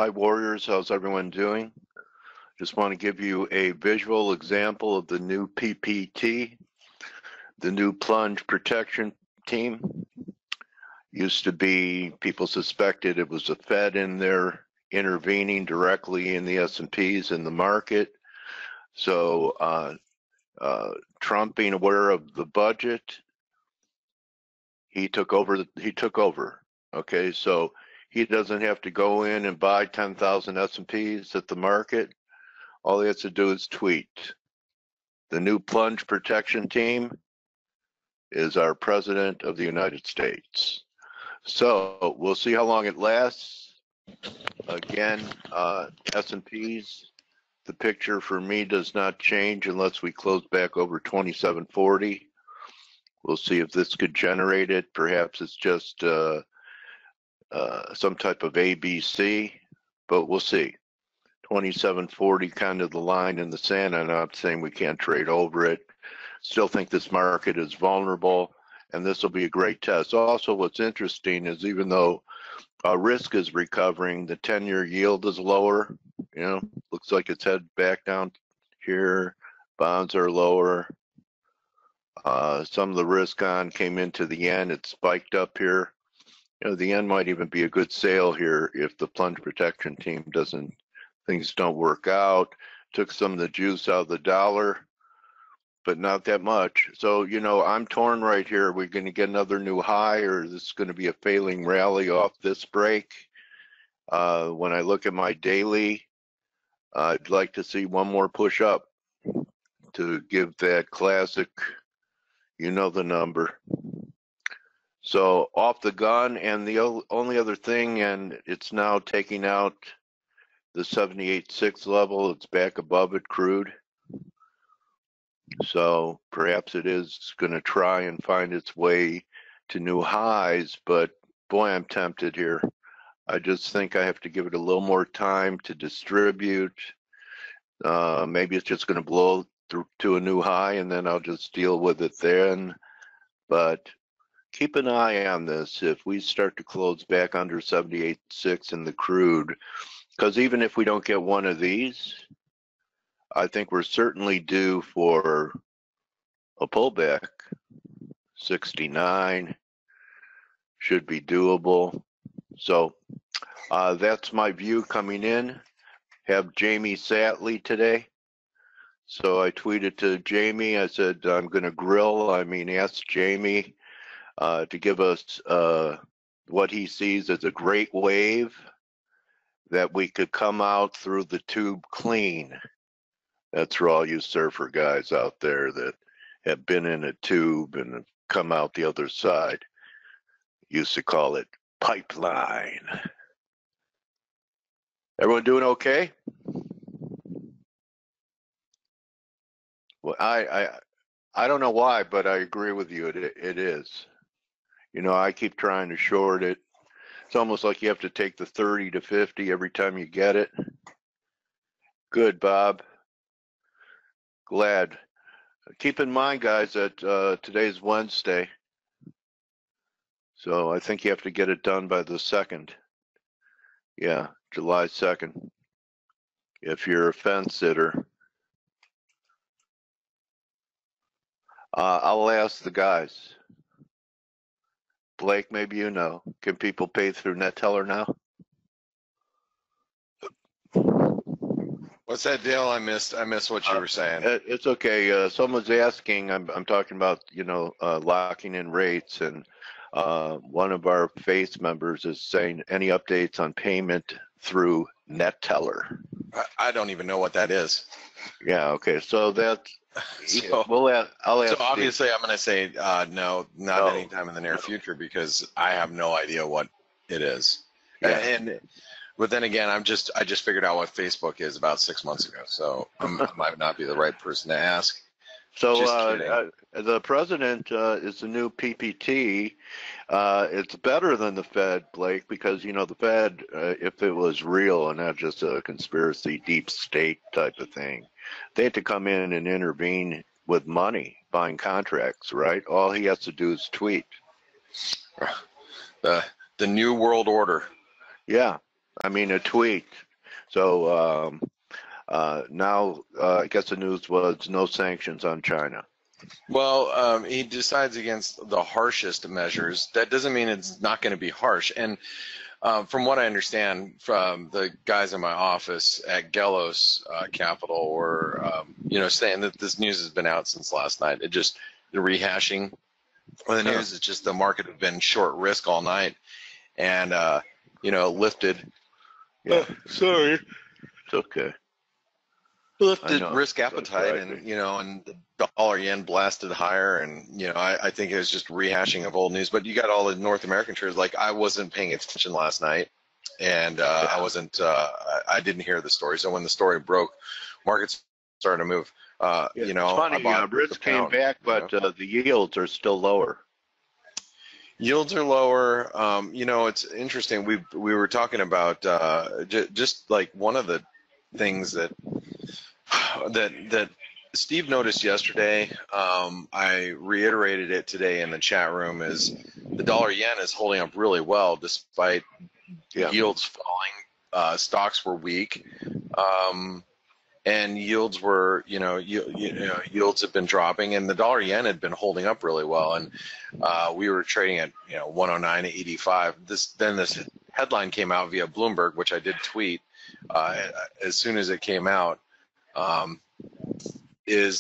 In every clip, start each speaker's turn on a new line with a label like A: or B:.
A: Hi Warriors, how's everyone doing? Just want to give you a visual example of the new PPT, the new plunge protection team. Used to be, people suspected it was the Fed in there intervening directly in the S&Ps in the market. So Trump being aware of the budget, he took over. Okay, so he doesn't have to go in and buy 10,000 S&Ps at the market. All he has to do is tweet. The new plunge protection team is our President of the United States. So we'll see how long it lasts. Again, S&Ps, the picture for me does not change unless we close back over 2740. We'll see if this could generate it. Perhaps it's just some type of ABC, but we'll see. 2740, kind of the line in the sand. I'm not saying we can't trade over it. Still think this market is vulnerable, and this will be a great test. Also, what's interesting is even though risk is recovering, the 10-year yield is lower. You know, looks like it's headed back down here. Bonds are lower. Some of the risk on came into the yen. It spiked up here. You know, the yen might even be a good sale here if the plunge protection team things don't work out. Took some of the juice out of the dollar, but not that much. So, you know, I'm torn right here. Are we going to get another new high, or is this going to be a failing rally off this break? When I look at my daily, I'd like to see one more push up to give that classic, you know the number. So off the gun, and the only other thing, and it's now taking out the 78.6 level. It's back above it, crude. So perhaps it is going to try and find its way to new highs, but boy, I'm tempted here. I just think I have to give it a little more time to distribute. Maybe it's just going to blow through to a new high, and then I'll just deal with it then. But keep an eye on this. If we start to close back under 78.6 in the crude, because even if we don't get one of these, I think we're certainly due for a pullback. 69 should be doable. So that's my view coming in. Have Jamie Satley today. So I tweeted to Jamie, I said, I'm going to ask Jamie to give us what he sees as a great wave that we could come out through the tube clean. That's for all you surfer guys out there that have been in a tube and have come out the other side. Used to call it pipeline. Everyone doing okay? Well, I don't know why, but I agree with you. It is. You know, I keep trying to short it. It's almost like you have to take the 30 to 50 every time you get it. Good, Bob. Glad. Keep in mind, guys, that today's Wednesday. So I think you have to get it done by the 2nd. Yeah, July 2nd. If you're a fence sitter. I'll ask the guys. Blake, maybe you know. Can people pay through NetTeller now?
B: What's that, Dale? I missed what you were saying.
A: It's okay. Someone's asking. I'm talking about, you know, locking in rates, and one of our face members is saying any updates on payment through NetTeller.
B: I don't even know what that is.
A: Yeah. Okay. So that's.
B: So,
A: I'll ask.
B: So obviously, Steve. I'm going to say no, not anytime in the near future, because I have no idea what it is. Yeah. But then again, I just figured out what Facebook is about 6 months ago, so I might not be the right person to ask.
A: So the president is the new PPT. It's better than the Fed, Blake, because, you know, the Fed, if it was real and not just a conspiracy, deep state type of thing, they had to come in and intervene with money, buying contracts, right? All he has to do is tweet.
B: The new world order.
A: Yeah. I mean, a tweet. So now I guess the news was no sanctions on China.
B: Well, he decides against the harshest measures. That doesn't mean it's not going to be harsh. And from what I understand from the guys in my office at Gelos Capital were, saying that this news has been out since last night. It just, the rehashing of the news is just the market had been short risk all night and, lifted.
A: Yeah, sorry. It's okay.
B: Lifted risk appetite and, and the dollar yen blasted higher. And, I think it was just rehashing of old news. But you got all the North American traders. Like, I wasn't paying attention last night and I didn't hear the story. So when the story broke, markets started to move.
A: It's funny, risk came back, but the yields are still lower.
B: Yields are lower. It's interesting. We were talking about just like one of the things that Steve noticed yesterday. I reiterated it today in the chat room. Is the dollar yen is holding up really well despite yields falling. Stocks were weak, and yields were yields have been dropping, and the dollar yen had been holding up really well. And we were trading at 109.85. This headline came out via Bloomberg, which I did tweet as soon as it came out. It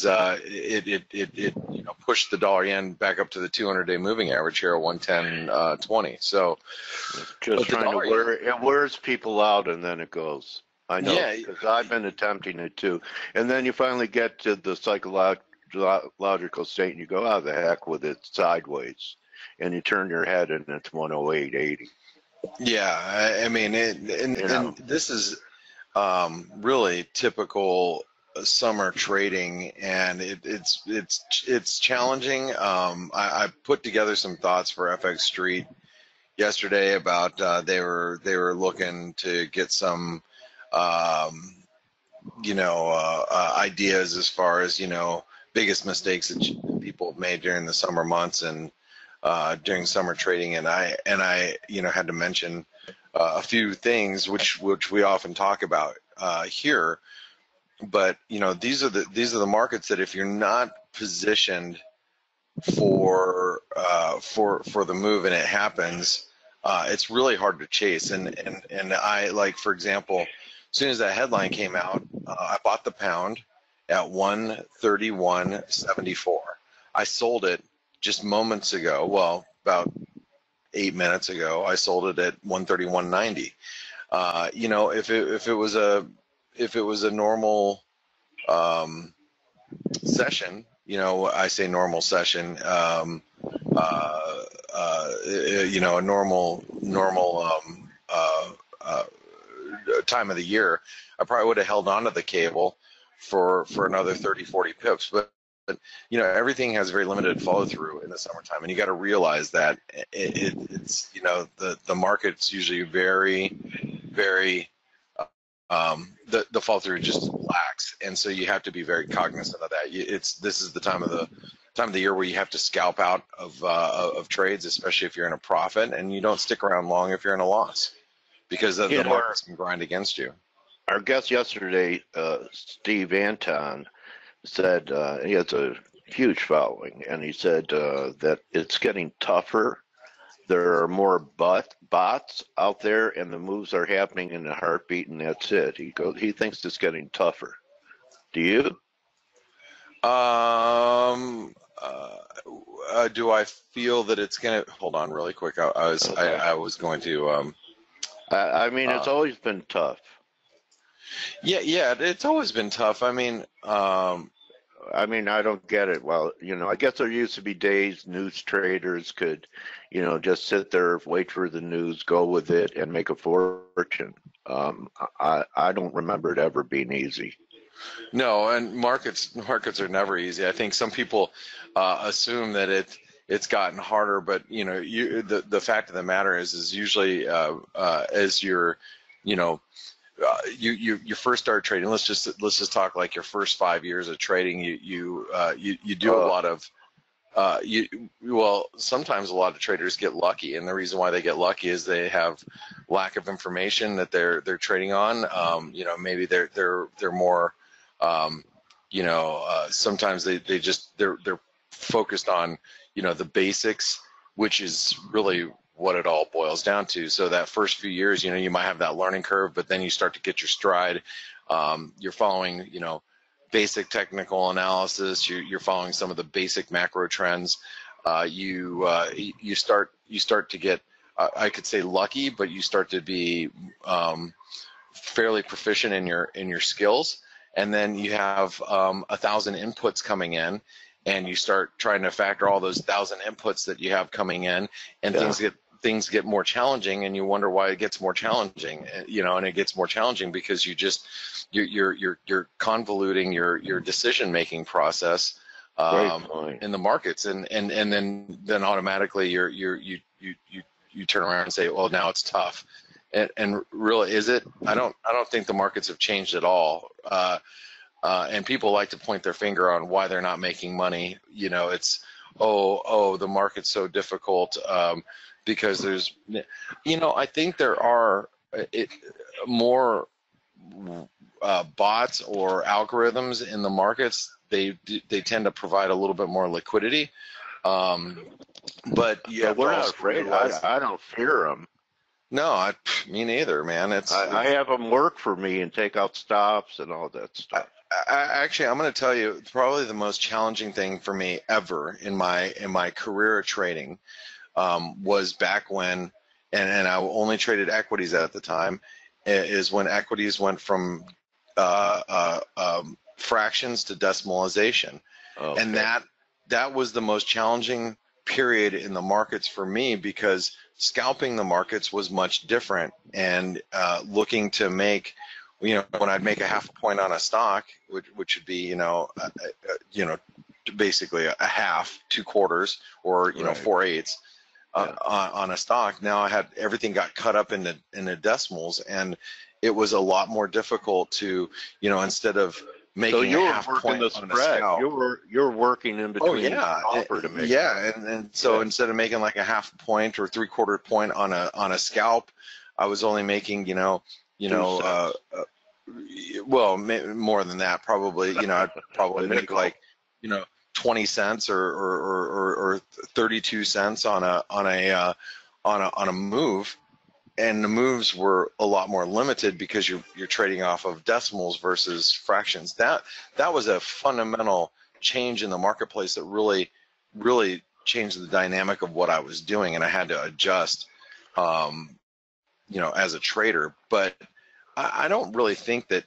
B: pushed the dollar yen back up to the 200-day moving average here at 110.20. So
A: just trying to it wears people out and then it goes. I know, because I've been attempting it too. And then you finally get to the psychological state and you go, oh, the heck with it, sideways. And you turn your head and it's 108.80.
B: Yeah, I mean, and this is really typical summer trading, and it's challenging. I put together some thoughts for FX Street yesterday about they were looking to get some ideas as far as biggest mistakes that people have made during the summer months and during summer trading, and I had to mention a few things which we often talk about here. But these are the markets that if you're not positioned for the move and it happens, it's really hard to chase. And I, like, for example, as soon as that headline came out, I bought the pound at 131.74. I sold it just moments ago. Well, about 8 minutes ago, I sold it at 131.90. If it was a normal session, I say normal session, a normal time of the year, I probably would have held on to the cable for another 30-40 pips. But everything has very limited follow through in the summertime, and you got to realize that it's the market's usually very, very the fall through just lacks, and so you have to be very cognizant of that. This is the time of the year where you have to scalp out of trades, especially if you're in a profit, and you don't stick around long if you're in a loss, because the markets can grind against you.
A: Our guest yesterday, Steve Anton, said he has a huge following, and he said that it's getting tougher. There are more bots out there, and the moves are happening in a heartbeat, and that's it. He thinks it's getting tougher. Do you?
B: Do I feel that it's gonna? Hold on, really quick. I was going to.
A: I mean, it's always been tough.
B: Yeah, it's always been tough. I mean,
A: I don't get it. Well, I guess there used to be days news traders could, just sit there, wait for the news, go with it, and make a fortune. I don't remember it ever being easy.
B: No, and markets are never easy. I think some people assume that it's gotten harder, but the fact of the matter is usually as you're you first start trading. Let's just talk like your first 5 years of trading. You do a lot of Well, sometimes a lot of traders get lucky, and the reason why they get lucky is they have lack of information that they're trading on. Maybe they're more, sometimes they're focused on the basics, which is really what it all boils down to. So that first few years, you might have that learning curve, but then you start to get your stride. You're following, basic technical analysis. You're following some of the basic macro trends. You start to get, I could say lucky, but you start to be fairly proficient in your skills. And then you have 1,000 inputs coming in, and you start trying to factor all those 1,000 inputs that you have coming in, and things get more challenging, and you wonder why it gets more challenging. And it gets more challenging because you're convoluting your decision making process in the markets, and then automatically you turn around and say, well, now it's tough. And really, is it? I don't think the markets have changed at all. And people like to point their finger on why they're not making money. It's the market's so difficult because there's, I think there are more bots or algorithms in the markets. They tend to provide a little bit more liquidity. But yeah,
A: we're not afraid. I don't fear them.
B: No, me neither, man.
A: I have them work for me and take out stops and all that stuff.
B: Actually, I'm going to tell you, probably the most challenging thing for me ever in my career of trading was back when, and I only traded equities at the time, is when equities went from fractions to decimalization. Okay. And that was the most challenging period in the markets for me, because scalping the markets was much different, and looking to make, when I'd make a half a point on a stock, which would be, basically a half, 2/4, or, right, 4/8 on a stock. Now I had everything got cut up into decimals, and it was a lot more difficult to, instead of making a half point on a scalp.
A: You're working in between.
B: And so instead of making like a half point or 3/4 point on a scalp, I was only making well, more than that, probably. I'd probably make like 20 cents or 32 cents on a move. And the moves were a lot more limited because you're trading off of decimals versus fractions. That was a fundamental change in the marketplace that really changed the dynamic of what I was doing, and I had to adjust, as a trader. But I don't really think that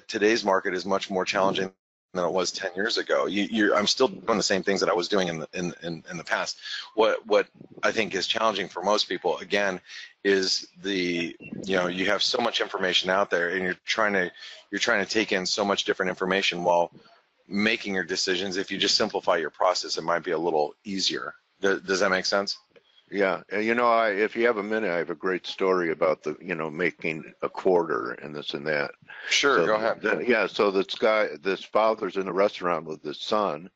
B: today's market is much more challenging than it was 10 years ago. I'm still doing the same things that I was doing in the past. What I think is challenging for most people, again, is you have so much information out there, and you're trying to take in so much different information while making your decisions. If you just simplify your process, it might be a little easier. Does that make sense?
A: Yeah, if you have a minute, I have a great story about making a quarter and this and that.
B: Sure, go ahead.
A: So this father's in a restaurant with his son,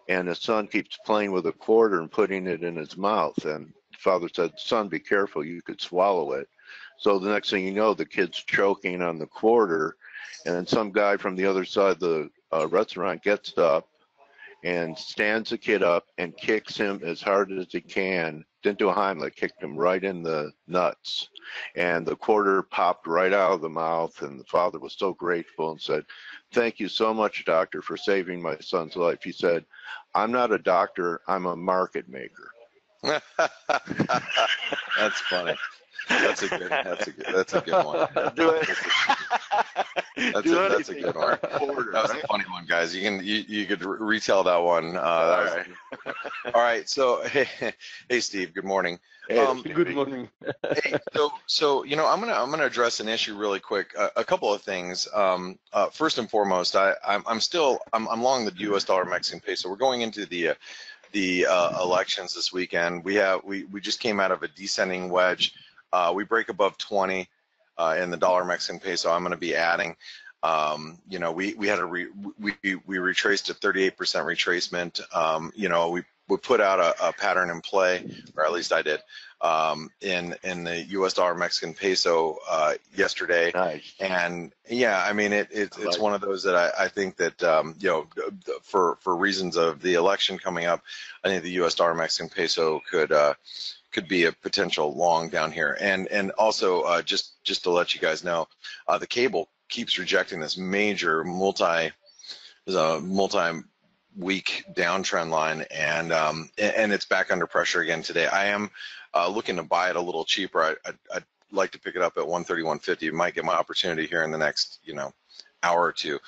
A: and his son keeps playing with a quarter and putting it in his mouth. And the father said, "Son, be careful, you could swallow it." So the next thing you know, the kid's choking on the quarter, and then some guy from the other side of the restaurant gets up and stands the kid up and kicks him as hard as he can. Didn't do a Heimlich, kicked him right in the nuts. And the quarter popped right out of the mouth, and the father was so grateful and said, "Thank you so much, doctor, for saving my son's life." He said, "I'm not a doctor, I'm a market maker."
B: That's funny. That's a good one. That's a good one. That was a funny one, guys. You could retell that one. All right. So hey, Steve. Good morning.
C: Good morning.
B: Hey, so I'm gonna address an issue really quick. A couple of things. First and foremost, I'm long the U.S. dollar Mexican peso. We're going into the elections this weekend. We just came out of a descending wedge. We break above 20 in the dollar Mexican peso. I'm going to be adding. We retraced a 38% retracement. put out a pattern in play, or at least I did, in the U.S. dollar Mexican peso yesterday.
A: Nice.
B: And yeah, I mean it's one of those that I think that you know, for reasons of the election coming up, I think the U.S. dollar Mexican peso could be a potential long down here. And also just to let you guys know, the cable keeps rejecting this major multi-week downtrend line, and it's back under pressure again today. I am looking to buy it a little cheaper. I'd like to pick it up at 131.50. Might get my opportunity here in the next, you know, hour or two,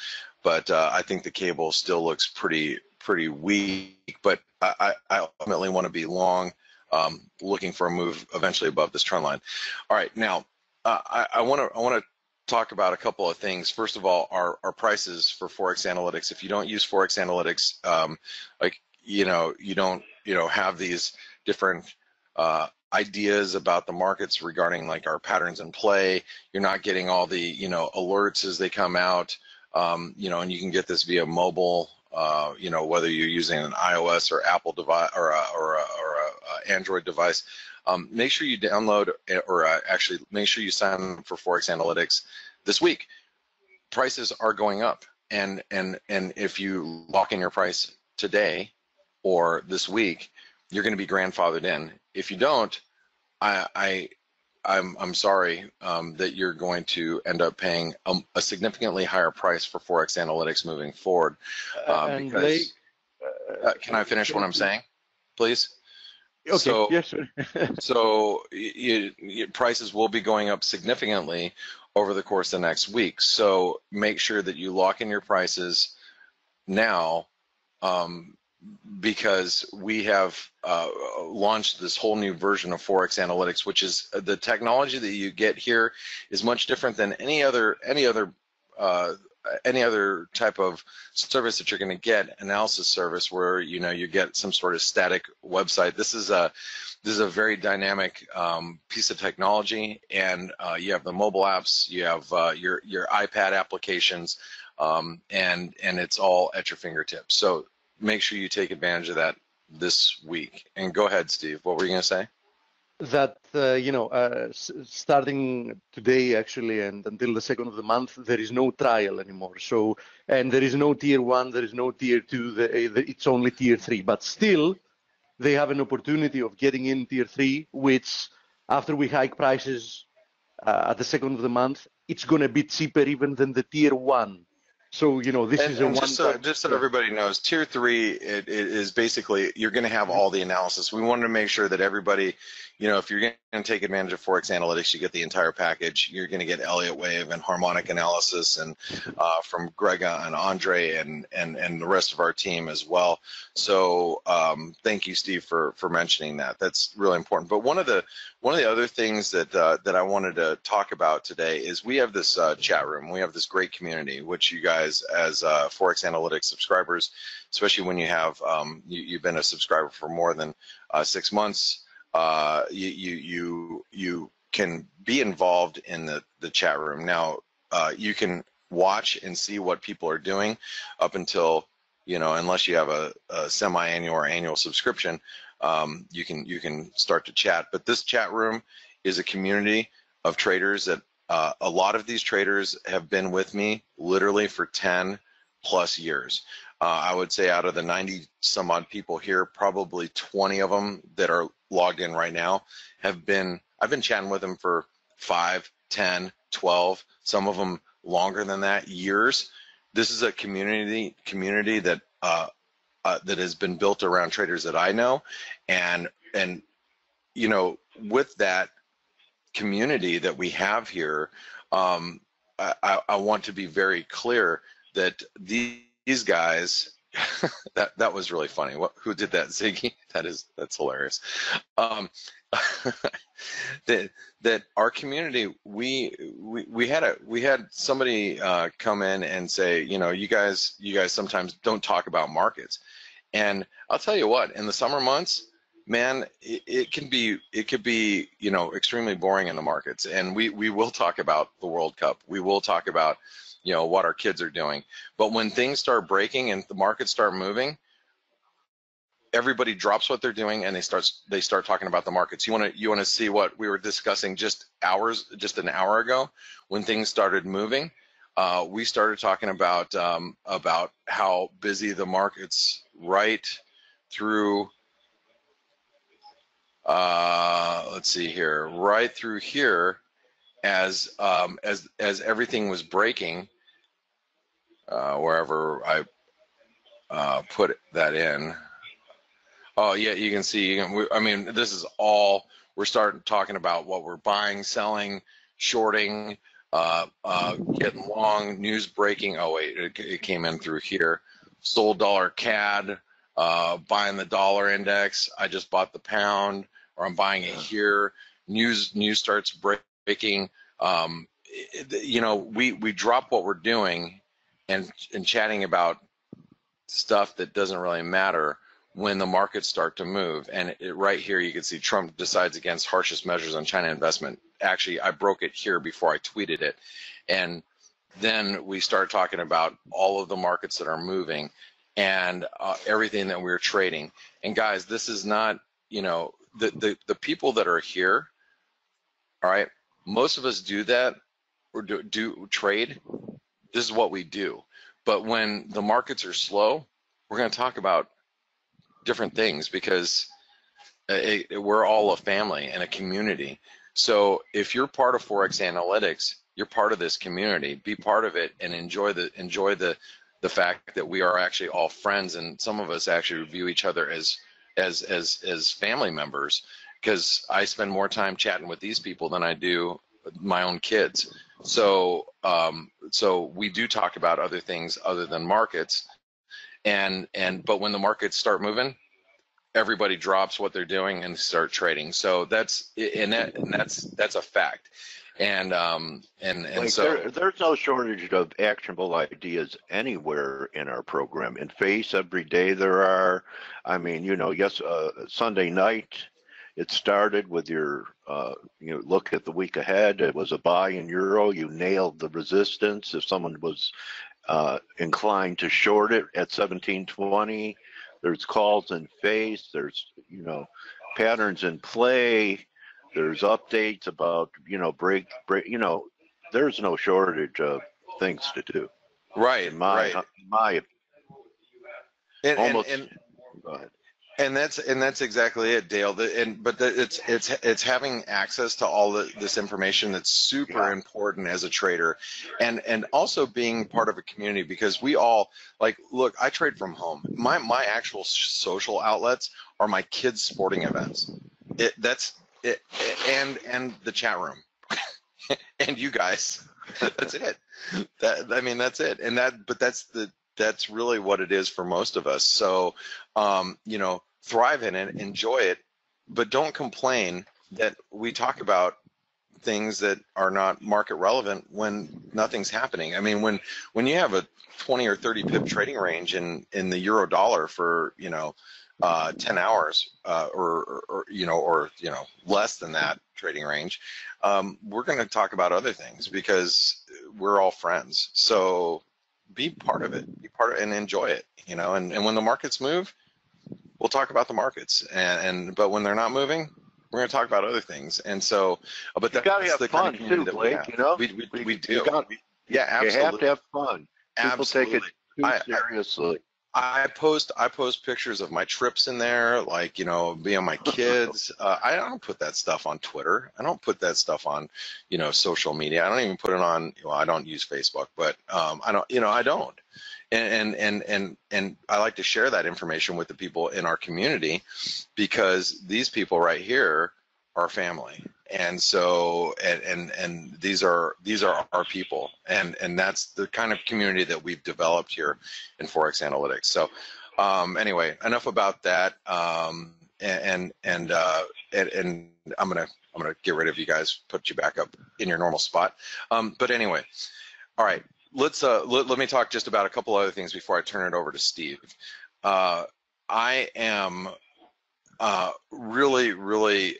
B: but I think the cable still looks pretty weak. But I ultimately want to be long, looking for a move eventually above this trend line. All right, now I want to talk about a couple of things. First of all, our prices for ForexAnalytix. If you don't use ForexAnalytix, like, you know, you don't, you know, have these different ideas about the markets regarding like our patterns in play. You're not getting all the, you know, alerts as they come out, you know, and you can get this via mobile, you know, whether you're using an iOS or Apple device or a Android device. Make sure you download, or actually make sure you sign up for ForexAnalytix this week. Prices are going up, and if you lock in your price today or this week, you're going to be grandfathered in. If you don't, I'm sorry that you're going to end up paying a significantly higher price for ForexAnalytix moving forward. Because, Blake, can I finish what I'm saying, please?
C: Okay.
B: So,
C: yes, sir.
B: So prices will be going up significantly over the course of the next week. So make sure that you lock in your prices now, because we have launched this whole new version of ForexAnalytix, which is the technology that you get here is much different than any other type of service that you're going to get, analysis service, where, you know, you get some sort of static website. This is a very dynamic piece of technology, and you have the mobile apps, you have your iPad applications, and it's all at your fingertips. So make sure you take advantage of that this week. And go ahead, Steve. What were you going to say?
C: That you know, starting today actually, and until the 2nd of the month, there is no trial anymore. So, and there is no tier 1, there is no tier 2. It's only tier 3. But still, they have an opportunity of getting in tier 3, which after we hike prices at the 2nd of the month, it's going to be cheaper even than the tier 1. So, you know, this is a one-time.
B: Just so everybody knows, tier 3 it is basically, you're going to have all the analysis. We wanted to make sure that everybody, you know, if you're going to take advantage of ForexAnalytix, you get the entire package. You're going to get Elliott Wave and harmonic analysis, and from Grega and Andre and the rest of our team as well. So thank you, Steve, for mentioning that. That's really important. But one of the other things that I wanted to talk about today is we have this chat room. We have this great community, which you guys, as ForexAnalytix subscribers, especially when you have you've been a subscriber for more than 6 months, you can be involved in the chat room. Now you can watch and see what people are doing up until, you know, unless you have a semi-annual or annual subscription, you can start to chat. But this chat room is a community of traders that a lot of these traders have been with me literally for 10+ years. I would say out of the 90 some odd people here, probably 20 of them that are logged in right now I've been chatting with them for 5, 10, 12, some of them longer than that, years. This is a community that that has been built around traders that I know, and you know, with that community that we have here, I want to be very clear that these guys, that was really funny. Who did that, Ziggy? That's hilarious. That our community, we had somebody come in and say, you know, you guys sometimes don't talk about markets, and I'll tell you what, in the summer months, man, it could be, you know, extremely boring in the markets, and we will talk about the World Cup, we will talk about, you know, what our kids are doing, but when things start breaking and the markets start moving, everybody drops what they're doing and they start talking about the markets. You want to see what we were discussing just an hour ago when things started moving. We started talking about how busy the markets right through. Let's see here, right through here, as everything was breaking, wherever I put that in. Oh yeah, you can see. I mean, this is all we're starting talking about. What we're buying, selling, shorting, getting long, news breaking. Oh wait, it came in through here. Sold dollar CAD, buying the dollar index. I just bought the pound, or I'm buying it here. News starts breaking. You know, we drop what we're doing and chatting about stuff that doesn't really matter when the markets start to move. And right here you can see Trump decides against harshest measures on China investment. Actually, I broke it here before I tweeted it. And then we start talking about all of the markets that are moving and everything that we're trading. And guys, this is not, you know, the people that are here, all right, most of us do that or do trade. This is what we do. But when the markets are slow, we're going to talk about different things because we're all a family and a community. So if you're part of ForexAnalytix, you're part of this community. Be part of it and enjoy the fact that we are actually all friends, and some of us actually view each other as family members, because I spend more time chatting with these people than I do my own kids. So so we do talk about other things other than markets, but when the markets start moving, everybody drops what they're doing and start trading. So that's a fact. And like
A: so there's no shortage of actionable ideas anywhere in our program. In Face every day there are. I mean, you know, yes, Sunday night it started with your you know, look at the week ahead. It was a buy in euro. You nailed the resistance. If someone was inclined to short it at 1720, there's calls in Face. There's, you know, patterns in play. There's updates about, you know, break. You know, there's no shortage of things to do.
B: Right.
A: Go ahead.
B: And that's exactly it, Dale. It's having access to all this information that's super important as a trader, and also being part of a community, because we all, like, look, I trade from home. My actual social outlets are my kids' sporting events. That's it, and the chat room, and you guys. That's it. I mean, that's it. And that's really what it is for most of us. So, you know, thrive in it, enjoy it, but don't complain that we talk about things that are not market relevant when nothing's happening. I mean, when you have a 20 or 30 pip trading range in the euro dollar for, you know, 10 hours, or less than that trading range, we're going to talk about other things because we're all friends. So be part of it, and enjoy it, you know, and when the markets move, we'll talk about the markets, but when they're not moving, we're going to talk about other things. And so, but that's the kind of community that we have. You know, we do. Yeah, absolutely.
A: You have to have fun. People
B: Absolutely.
A: take it too seriously.
B: I post pictures of my trips in there, like, you know, being my kids. I don't put that stuff on Twitter. I don't put that stuff on, you know, social media. I don't even put it on. Well, I don't use Facebook, but I don't. You know, I don't. And I like to share that information with the people in our community, because these people right here are family. And so, and these are our people, and that's the kind of community that we've developed here in ForexAnalytix. So, anyway, enough about that. And I'm gonna get rid of you guys, put you back up in your normal spot. But anyway, all right, let me talk just about a couple other things before I turn it over to Steve. I am really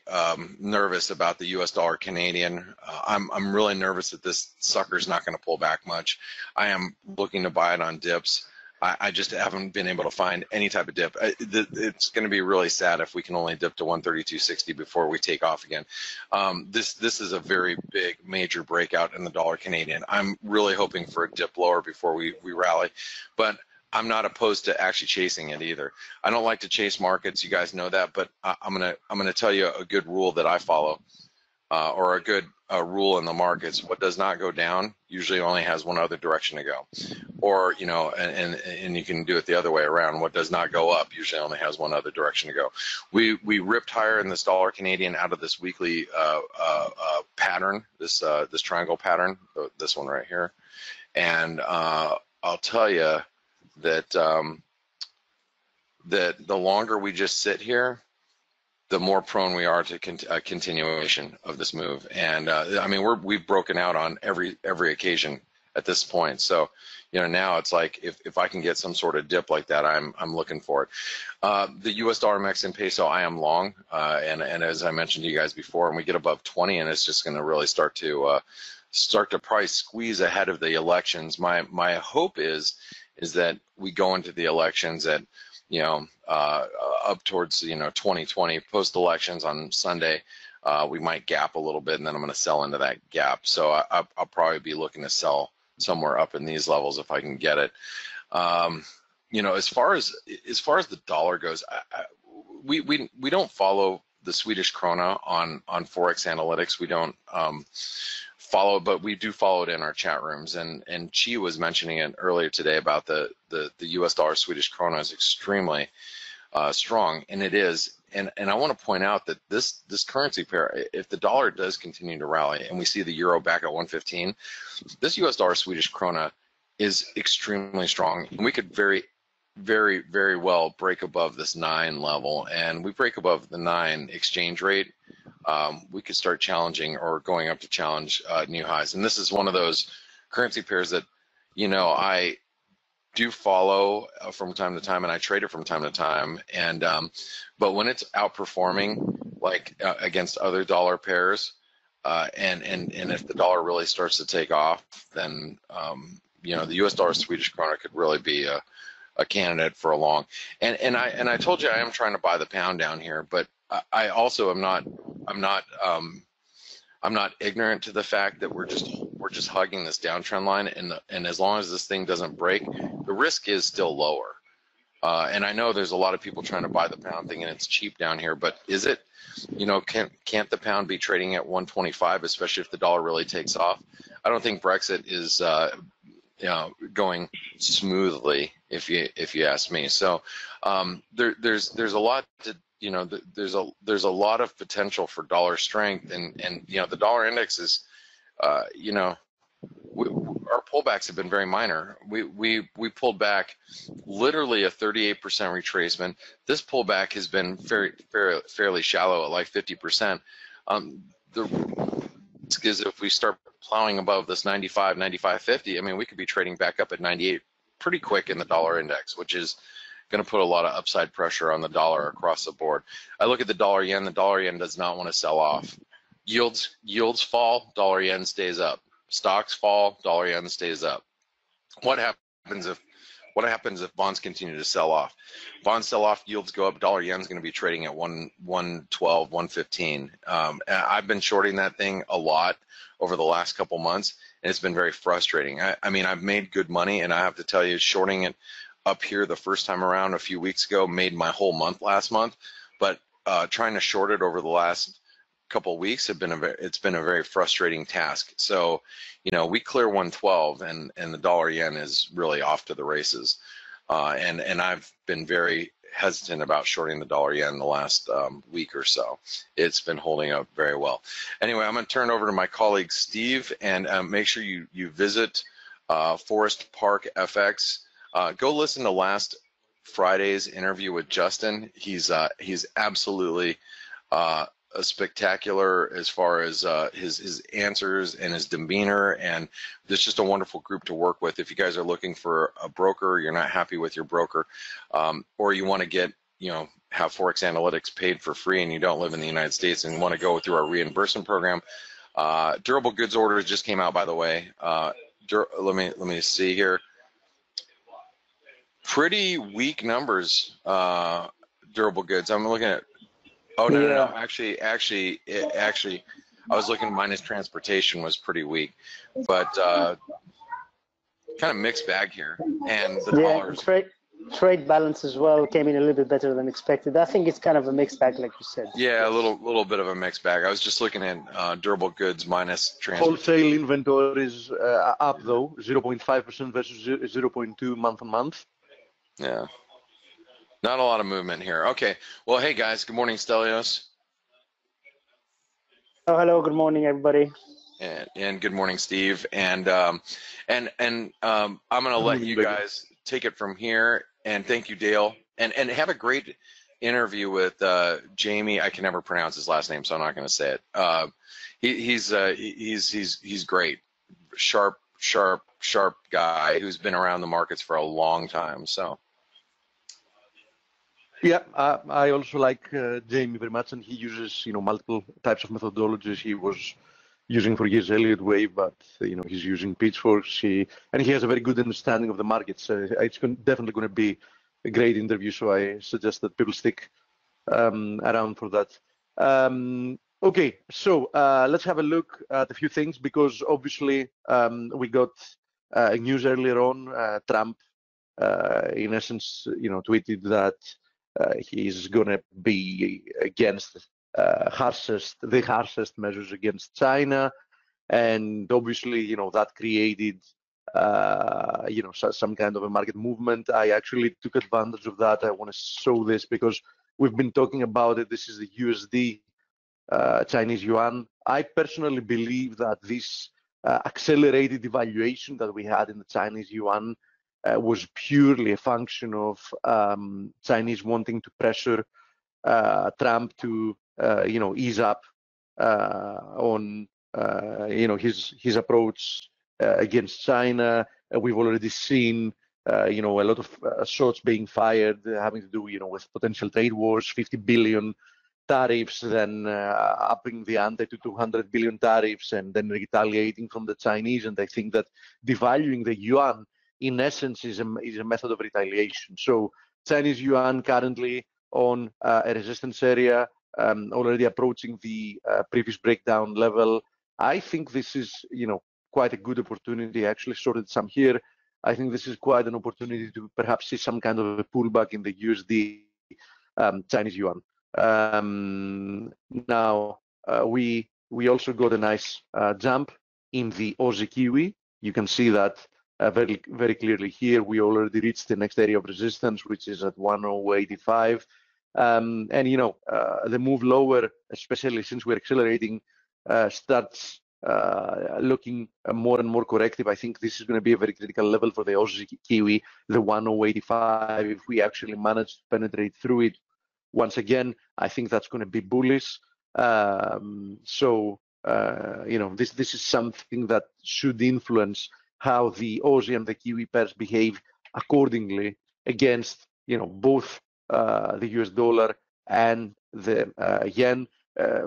B: nervous about the U.S. dollar Canadian. I'm really nervous that this sucker's not going to pull back much. I am looking to buy it on dips. I just haven't been able to find any type of dip. It's going to be really sad if we can only dip to 132.60 before we take off again. This is a very big, major breakout in the dollar Canadian. I'm really hoping for a dip lower before we rally, but I'm not opposed to actually chasing it either. I don't like to chase markets, you guys know that, but I'm gonna tell you a good rule that I follow, or a good rule in the markets. What does not go down usually only has one other direction to go, or you know, and you can do it the other way around. What does not go up usually only has one other direction to go. We ripped higher in this dollar Canadian out of this weekly pattern, this triangle pattern, this one right here, and I'll tell you that that the longer we just sit here, the more prone we are to a continuation of this move. And I mean, we've broken out on every occasion at this point. So, you know, now it's like if I can get some sort of dip like that, I'm looking for it. The U.S. dollar Mexican peso, I am long, and as I mentioned to you guys before, and we get above 20, and it's just going to really start to probably squeeze ahead of the elections. My hope is that we go into the elections at, you know, up towards, you know, 2020, post-elections on Sunday, we might gap a little bit, and then I'm going to sell into that gap. So I'll probably be looking to sell somewhere up in these levels if I can get it. You know, as far as the dollar goes, we don't follow the Swedish krona on ForexAnalytix. We don't follow it, but we do follow it in our chat rooms. And Chi was mentioning it earlier today about the U.S. dollar Swedish krona is extremely strong, and it is. And I want to point out that this currency pair, if the dollar does continue to rally and we see the euro back at 115, this U.S. dollar Swedish krona is extremely strong. And we could very, very, very well break above this 9 level, and we break above the 9 exchange rate, we could start challenging or going up to challenge new highs. And this is one of those currency pairs that, you know, I do follow from time to time, and I trade it from time to time. And but when it's outperforming, like against other dollar pairs, and if the dollar really starts to take off, then you know, the U.S. dollar Swedish krona could really be a candidate for a long. And I told you I am trying to buy the pound down here, but I also am not. I'm not ignorant to the fact that we're just hugging this downtrend line, and as long as this thing doesn't break, the risk is still lower. And I know there's a lot of people trying to buy the pound thing, and it's cheap down here, but is it? You know, can't the pound be trading at 125, especially if the dollar really takes off? I don't think Brexit is you know, going smoothly, if you ask me. So there's a lot to. You know, there's a lot of potential for dollar strength, and you know, the dollar index is, you know, our pullbacks have been very minor. We pulled back literally a 38% retracement. This pullback has been fairly shallow at like 50%. The risk is if we start plowing above this 95, 95.50, I mean, we could be trading back up at 98 pretty quick in the dollar index, which is going to put a lot of upside pressure on the dollar across the board. I look at the dollar yen. The dollar yen does not want to sell off. Yields fall, dollar yen stays up. Stocks fall, dollar yen stays up. What happens if bonds continue to sell off? Bonds sell off, yields go up, dollar yen's going to be trading at 112, 115. I've been shorting that thing a lot over the last couple months, and it's been very frustrating. I mean, I've made good money, and I have to tell you, shorting it up here the first time around a few weeks ago made my whole month last month, but trying to short it over the last couple of weeks it's been a very frustrating task. So, you know, we clear 112, and the dollar yen is really off to the races, and I've been very hesitant about shorting the dollar yen the last week or so. It's been holding up very well. Anyway, I'm going to turn over to my colleague Steve, and make sure you visit Forest Park FX. Go listen to last Friday's interview with Justin. He's absolutely spectacular as far as his answers and his demeanor, and it's just a wonderful group to work with. If you guys are looking for a broker, you're not happy with your broker, or you want to get, you know, have ForexAnalytix paid for free, and you don't live in the United States and want to go through our reimbursement program, durable goods orders just came out, by the way. Let me see here. Pretty weak numbers, durable goods. I'm looking at. Oh no. Actually, I was looking minus transportation was pretty weak, but kind of mixed bag here. And the dollars.
D: Trade balance as well came in a little bit better than expected. I think it's kind of a mixed bag, like you said.
B: Yeah, a little bit of a mixed bag. I was just looking at durable goods minus transportation.
C: Wholesale inventories up though, 0.5% versus 0.2 month on month.
B: Yeah, not a lot of movement here. Okay, well, hey guys, good morning, Stelios.
D: Oh, hello, good morning, everybody.
B: And good morning, Steve. And I'm gonna let you guys take it from here. And thank you, Dale. And have a great interview with Jamie. I can never pronounce his last name, so I'm not going to say it. He's great, sharp guy who's been around the markets for a long time. So.
C: Yeah, I also like Jamie very much, and he uses multiple types of methodologies. He was using for years Elliott wave, but he's using pitchforks. And he has a very good understanding of the markets. It's definitely going to be a great interview. So I suggest that people stick around for that. Okay, so let's have a look at a few things, because obviously we got news earlier on. Trump, in essence, tweeted that he's going to be against the harshest measures against China, and obviously, that created, some kind of a market movement. I actually took advantage of that. I want to show this because we've been talking about it. This is the USD Chinese yuan. I personally believe that this accelerated devaluation that we had in the Chinese yuan was purely a function of Chinese wanting to pressure Trump to ease up on his approach against China. We've already seen a lot of shots being fired having to do with potential trade wars, 50 billion tariffs, then upping the ante to 200 billion tariffs, and then retaliating from the Chinese. And I think that devaluing the yuan in essence is a method of retaliation. So Chinese yuan currently on a resistance area, already approaching the previous breakdown level. I think this is, quite a good opportunity. I actually sorted some here. I think this is quite an opportunity to perhaps see some kind of a pullback in the USD Chinese yuan. Now we also got a nice jump in the Aussie Kiwi. You can see that very, very clearly here. We already reached the next area of resistance, which is at 108.85. And the move lower, especially since we're accelerating, starts looking more and more corrective. I think this is going to be a very critical level for the Aussie Kiwi, the 108.85. If we actually manage to penetrate through it once again, I think that's going to be bullish. This is something that should influence how the Aussie and the Kiwi pairs behave accordingly against both the US dollar and the yen.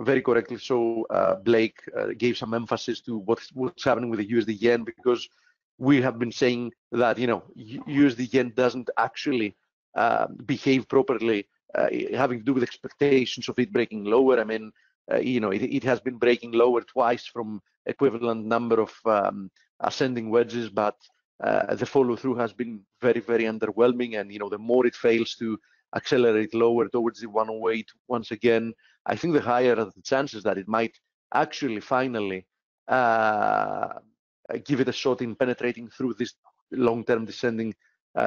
C: Very correctly so, Blake gave some emphasis to what's happening with the USD yen, because we have been saying that USD yen doesn't actually behave properly, having to do with expectations of it breaking lower. I mean, it has been breaking lower twice from equivalent number of ascending wedges, but the follow through has been very, very underwhelming. And the more it fails to accelerate lower towards the 108 once again, I think the higher are the chances that it might actually finally give it a shot in penetrating through this long-term descending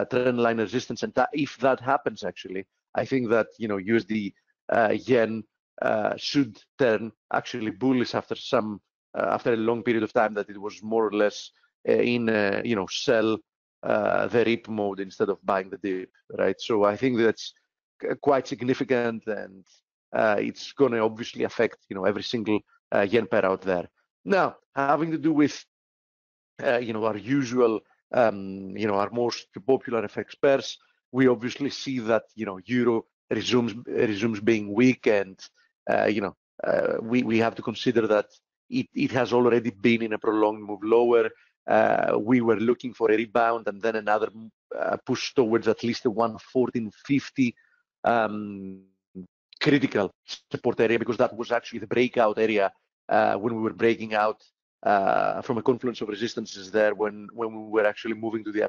C: trend line resistance. And if that happens, actually, I think that USD yen should turn actually bullish after a long period of time that it was more or less in sell the rip mode instead of buying the dip, right? So I think that's quite significant, and it's going to obviously affect every single yen pair out there. Now, having to do with our usual our most popular FX pairs, we obviously see that euro resumes being weak, and we have to consider that it has already been in a prolonged move lower. We were looking for a rebound and then another push towards at least the 114.50 critical support area, because that was actually the breakout area when we were breaking out from a confluence of resistances there when we were actually moving to the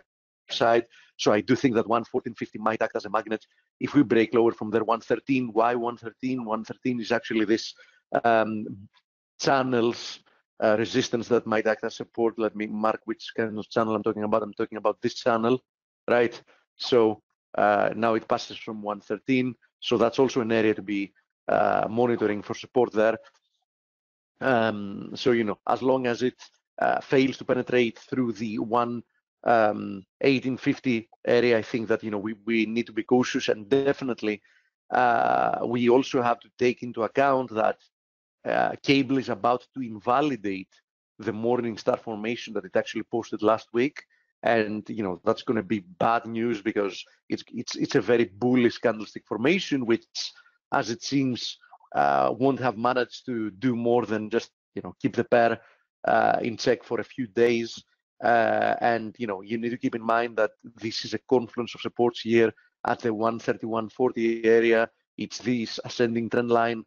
C: upside. So I do think that 114.50 might act as a magnet. If we break lower from there, 113. Why 113? 113 is actually this channels resistance that might act as support. Let me mark which kind of channel I'm talking about. I'm talking about this channel, right? So now it passes from 113. So that's also an area to be monitoring for support there. So, you know, as long as it fails to penetrate through the 1850 area, I think that, you know, we need to be cautious, and definitely we also have to take into account that cable is about to invalidate the morning star formation that it actually posted last week. And, you know, that's going to be bad news, because it's a very bullish candlestick formation, which, as it seems, won't have managed to do more than just, you know, keep the pair in check for a few days. And, you know, you need to keep in mind that this is a confluence of supports here at the 131.40 area. It's this ascending trend line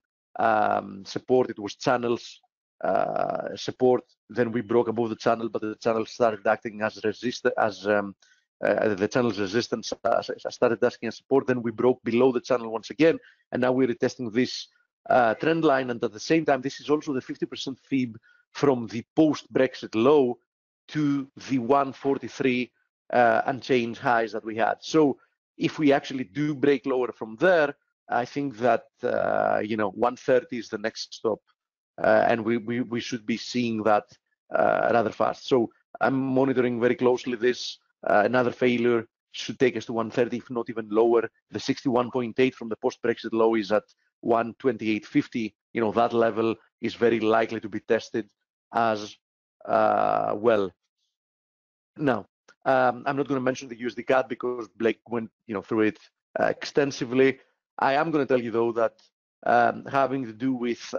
C: support. It was channels support. Then we broke above the channel, but the channel started acting as the channel's resistance started acting as support. Then we broke below the channel once again, and now we're retesting this trend line. And at the same time, this is also the 50% fib from the post-Brexit low to the 143 unchanged highs that we had. So if we actually do break lower from there, I think that you know, 130 is the next stop, and we should be seeing that rather fast. So I'm monitoring very closely this. Another failure should take us to 130, if not even lower. The 61.8 from the post-Brexit low is at 128.50. You know, that level is very likely to be tested as well. Now, I'm not going to mention the USD CAD because Blake went, you know, through it extensively. I am going to tell you, though, that having to do with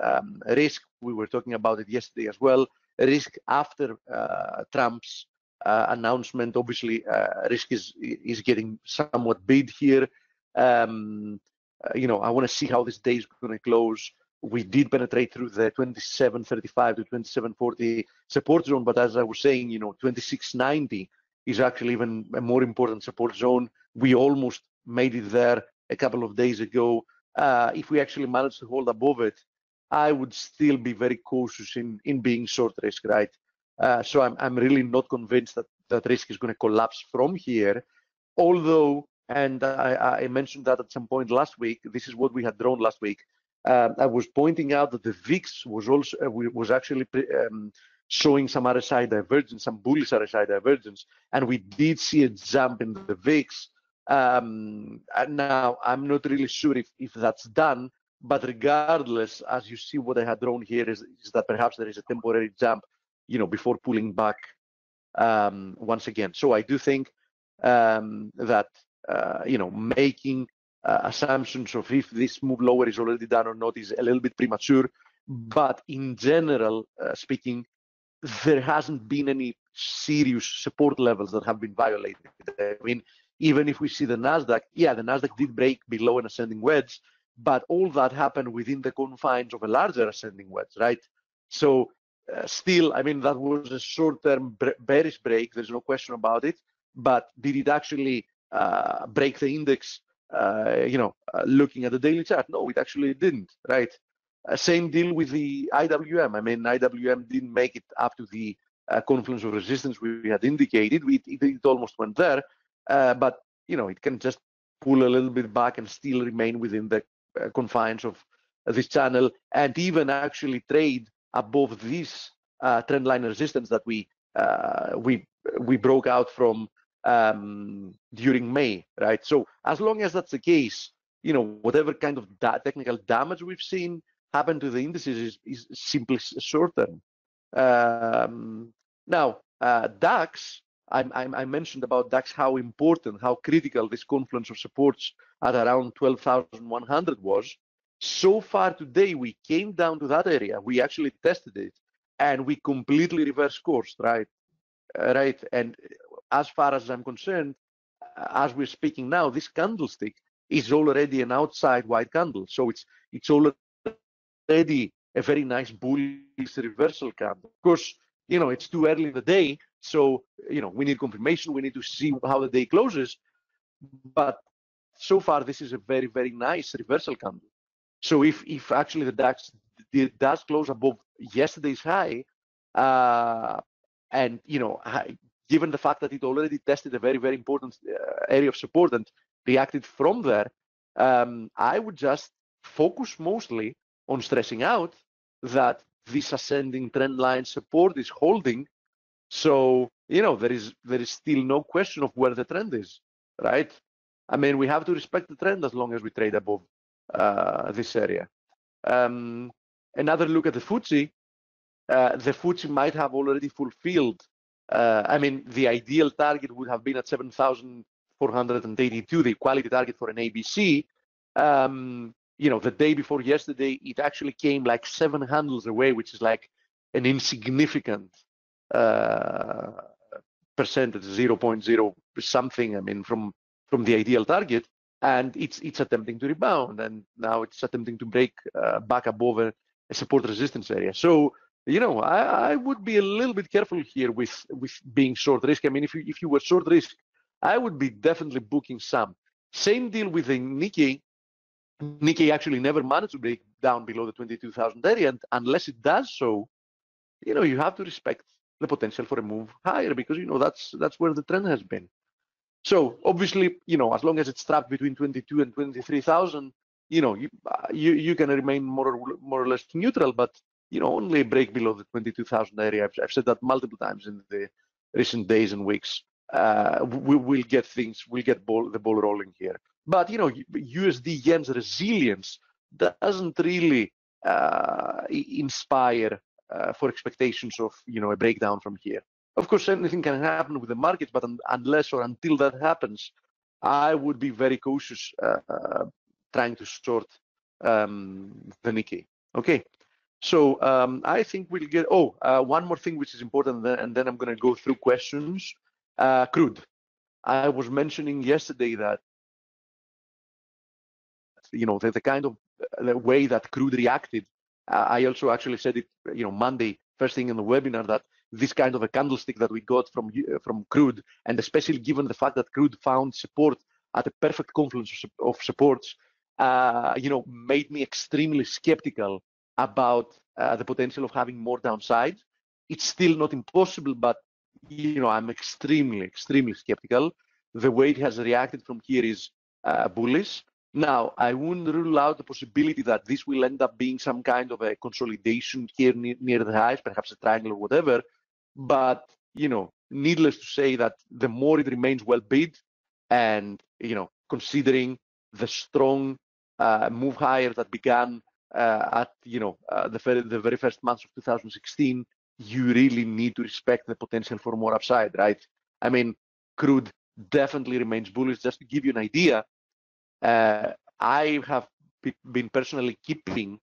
C: risk, we were talking about it yesterday as well, risk after Trump's announcement. Obviously, risk is getting somewhat big here. You know, I want to see how this day is going to close. We did penetrate through the 27.35 to 27.40 support zone, but as I was saying, you know, 26.90 is actually even a more important support zone. We almost made it there a couple of days ago. If we actually manage to hold above it, I would still be very cautious in being short risk, right? So I'm really not convinced that risk is going to collapse from here. Although, and I mentioned that at some point last week, this is what we had drawn last week. I was pointing out that the VIX was actually showing some RSI divergence, some bullish RSI divergence, and we did see a jump in the VIX. And now I'm not really sure if that's done, but regardless, as you see, what I had drawn here is that perhaps there is a temporary jump, you know, before pulling back once again. So I do think that you know, making assumptions of if this move lower is already done or not is a little bit premature. But in general speaking, there hasn't been any serious support levels that have been violated. I mean, even if we see the Nasdaq, yeah, the Nasdaq did break below an ascending wedge, but all that happened within the confines of a larger ascending wedge, right? So still, I mean, that was a short-term bearish break. There's no question about it. But did it actually break the index? You know, looking at the daily chart, no, it actually didn't, right? Same deal with the IWM. I mean, IWM didn't make it up to the confluence of resistance we had indicated. It almost went there, but you know, it can just pull a little bit back and still remain within the confines of this channel, and even actually trade above this trend line resistance that we broke out from during May, right? So as long as that's the case, you know, whatever kind of technical damage we've seen happen to the indices is simply short term. Now, DAX, I mentioned about DAX how important, how critical this confluence of supports at around 12,100 was. So far today, we came down to that area. We actually tested it, and we completely reversed course, right? Right, and as far as I'm concerned, as we're speaking now, this candlestick is already an outside white candle. So it's already a very nice bullish reversal candle. Of course, it's too early in the day, so we need confirmation. We need to see how the day closes. But so far, this is a very, very nice reversal candle. So if actually the DAX does close above yesterday's high, and given the fact that it already tested a very, very important area of support and reacted from there, I would just focus mostly on stressing out that this ascending trend line support is holding. So there is still no question of where the trend is, right? I mean, we have to respect the trend as long as we trade above this area. Another look at the FTSE. The FTSE might have already fulfilled. I mean, the ideal target would have been at 7,482, the equality target for an ABC. The day before yesterday, it actually came like 7 handles away, which is like an insignificant percentage, 0.0 something. I mean, from the ideal target, and it's attempting to rebound, and now it's attempting to break back above a support resistance area. So I would be a little bit careful here with being short risk. I mean, if you were short risk, I would be definitely booking some. Same deal with the Nikkei. Nikkei actually never managed to break down below the 22,000 area, and unless it does so, you have to respect the potential for a move higher, because that's where the trend has been. So obviously, as long as it's trapped between 22 and 23,000, you can remain more or less neutral, but only break below the 22,000 area. I've said that multiple times in the recent days and weeks. We'll get the ball rolling here. But USD yen's resilience doesn't really inspire for expectations of a breakdown from here. Of course, anything can happen with the markets, but unless or until that happens, I would be very cautious trying to short the Nikkei. Okay, so I think we'll get. One more thing which is important, and then I'm going to go through questions. Crude. I was mentioning yesterday that the kind of the way that crude reacted. I also actually said it, Monday, first thing in the webinar, that this kind of a candlestick that we got from crude, and especially given the fact that crude found support at a perfect confluence of supports, made me extremely skeptical about the potential of having more downside. It's still not impossible, but I'm extremely skeptical. The way it has reacted from here is bullish. Now, I wouldn't rule out the possibility that this will end up being some kind of a consolidation here near the highs, perhaps a triangle or whatever. But, needless to say that the more it remains well bid, and, considering the strong move higher that began at, the very first months of 2016, you really need to respect the potential for more upside, right? I mean, crude definitely remains bullish. Just to give you an idea, I have been personally keeping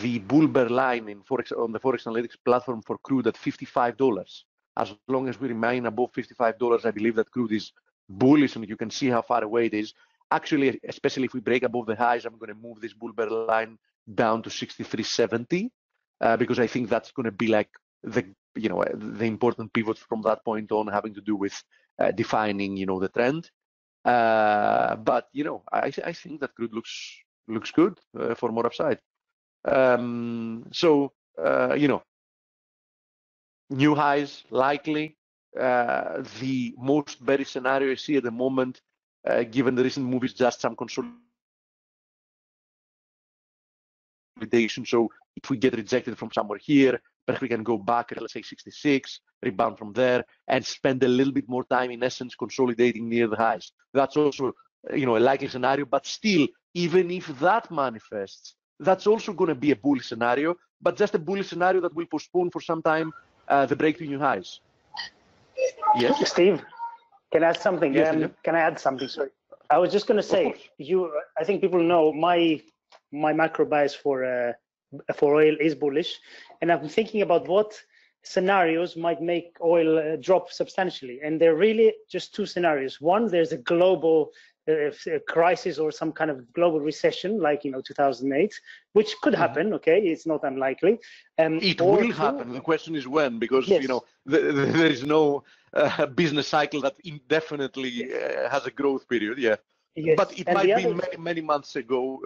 C: the bull bear line on the ForexAnalytix platform for crude at $55. As long as we remain above $55, I believe that crude is bullish, and you can see how far away it is. Actually, especially if we break above the highs, I'm going to move this bull bear line down to 63.70 because I think that's going to be like the important pivot from that point on, having to do with defining the trend. But I think that crude looks good for more upside. New highs likely. The most bearish scenario I see at the moment, given the recent move, is just some consolidation. So if we get rejected from somewhere here, perhaps we can go back at, let's say, 66, rebound from there, and spend a little bit more time, in essence, consolidating near the highs. That's also, a likely scenario. But still, even if that manifests, that's also going to be a bullish scenario, but just a bullish scenario that will postpone for some time the break to new highs. Yes,
D: Steve, can I add something?
C: Yes,
D: can I add something? Sorry, I was just going to say, I think people know my macro bias for oil is bullish, and I'm thinking about what scenarios might make oil drop substantially, and they're really just two scenarios. One, there's a global crisis or some kind of global recession, like 2008, which could happen. Okay, it's not unlikely.
C: It will happen. The question is when, because
D: yes.
C: There is no business cycle that indefinitely has a growth period. Yeah.
D: Yes.
C: But it might be many months ago,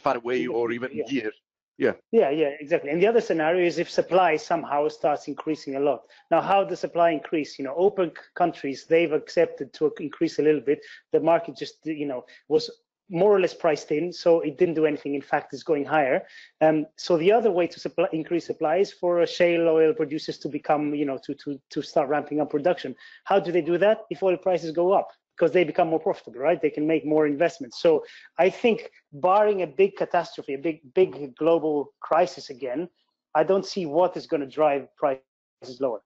C: far away, or even years. Yeah.
D: Yeah, exactly. And the other scenario is if supply somehow starts increasing a lot. Now, how does supply increase? OPEC countries, they've accepted to increase a little bit. The market just, was more or less priced in, so it didn't do anything. In fact, it's going higher. So the other way to increase supply is for shale oil producers to become, to start ramping up production. How do they do that? If oil prices go up, because they become more profitable, right? They can make more investments. So I think, barring a big catastrophe, a big global crisis again, I don't see what is going to drive prices lower.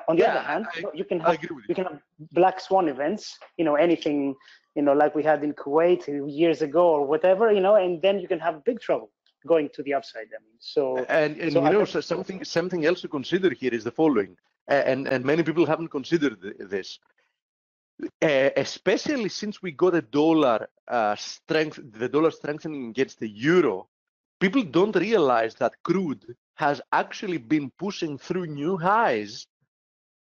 D: On the other hand, you can have black swan events, anything, like we had in Kuwait years ago or whatever, and then you can have big trouble going to the upside.
C: Something else to consider here is the following, and many people haven't considered this. Especially since we got the dollar strengthening against the euro, people don't realize that crude has actually been pushing through new highs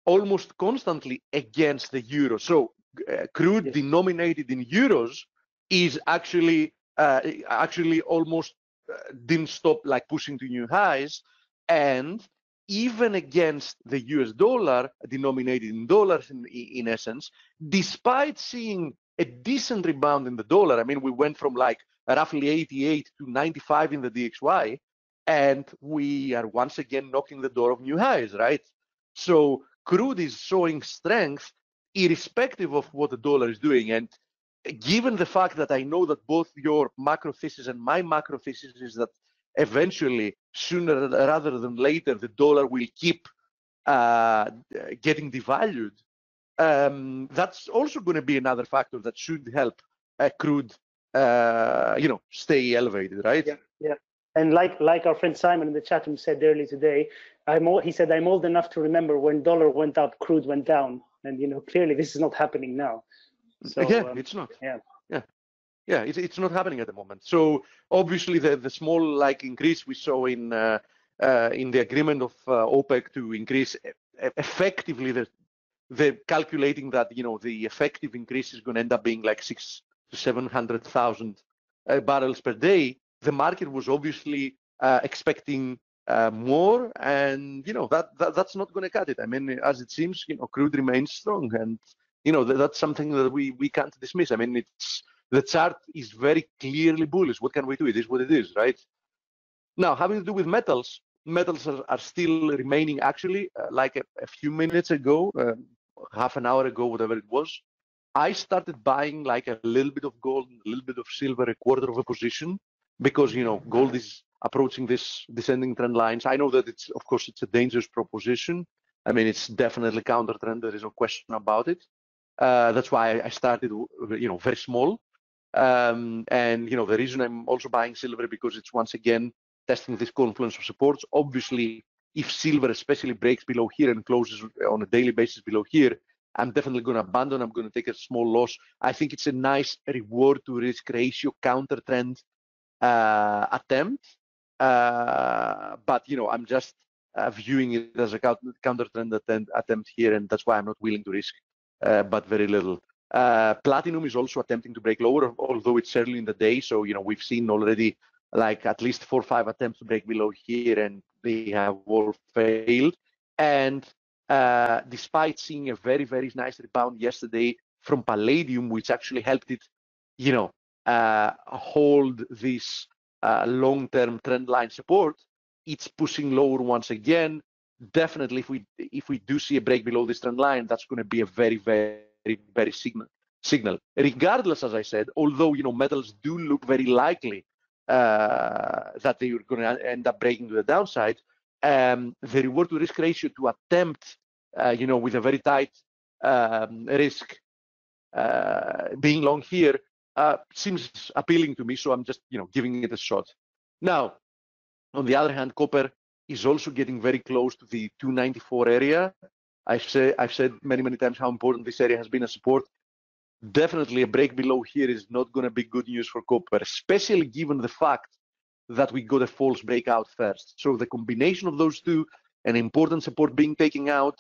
C: almost constantly against the euro. So crude denominated in euros is actually almost didn't stop pushing to new highs, and even against the US dollar, denominated in dollars in essence, despite seeing a decent rebound in the dollar. I mean, we went from roughly 88 to 95 in the DXY, and we are once again knocking the door of new highs, right? So crude is showing strength irrespective of what the dollar is doing. And given the fact that I know that both your macro thesis and my macro thesis is that eventually, sooner rather than later, the dollar will keep getting devalued. That's also going to be another factor that should help crude, stay elevated, right?
D: Yeah. And like our friend Simon in the chat room said earlier today, he said, I'm old enough to remember when dollar went up, crude went down, and clearly this is not happening now. So
C: it's not. Yeah, it's not happening at the moment. So obviously the small increase we saw in the agreement of OPEC to increase effectively, they're calculating that the effective increase is going to end up being 600,000 to 700,000 barrels per day. The market was obviously expecting more, and that's not going to cut it. I mean, as it seems, crude remains strong, and that's something that we can't dismiss. I mean, the chart is very clearly bullish. What can we do? It is what it is, right? Now, having to do with metals are still remaining, actually, a few minutes ago, half an hour ago, whatever it was, I started buying a little bit of gold, a little bit of silver, a quarter of a position, because, gold is approaching this descending trend lines. I know that of course, it's a dangerous proposition. I mean, it's definitely counter trend. There is no question about it. That's why I started, very small. And the reason I'm also buying silver, because it's once again testing this confluence of supports. Obviously, if silver especially breaks below here and closes on a daily basis below here, I'm definitely going to abandon. I'm going to take a small loss. I think it's a nice reward to risk ratio counter trend attempt. But I'm just viewing it as a counter trend attempt here, and that's why I'm not willing to risk but very little. Platinum is also attempting to break lower, although it's early in the day. So, we've seen already at least 4 or 5 attempts to break below here, and they have all failed. And despite seeing a very, very nice rebound yesterday from palladium, which actually helped it, hold this long-term trend line support, it's pushing lower once again. Definitely, if we do see a break below this trend line, that's going to be a very, very, very signal. Regardless, as I said, although metals do look very likely that they are going to end up breaking to the downside, the reward to risk ratio to attempt, with a very tight risk being long here seems appealing to me. So I'm just giving it a shot. Now, on the other hand, copper is also getting very close to the 294 area. I've said many times how important this area has been as support. Definitely a break below here is not going to be good news for copper, especially given the fact that we got a false breakout first. So the combination of those two, an important support being taken out,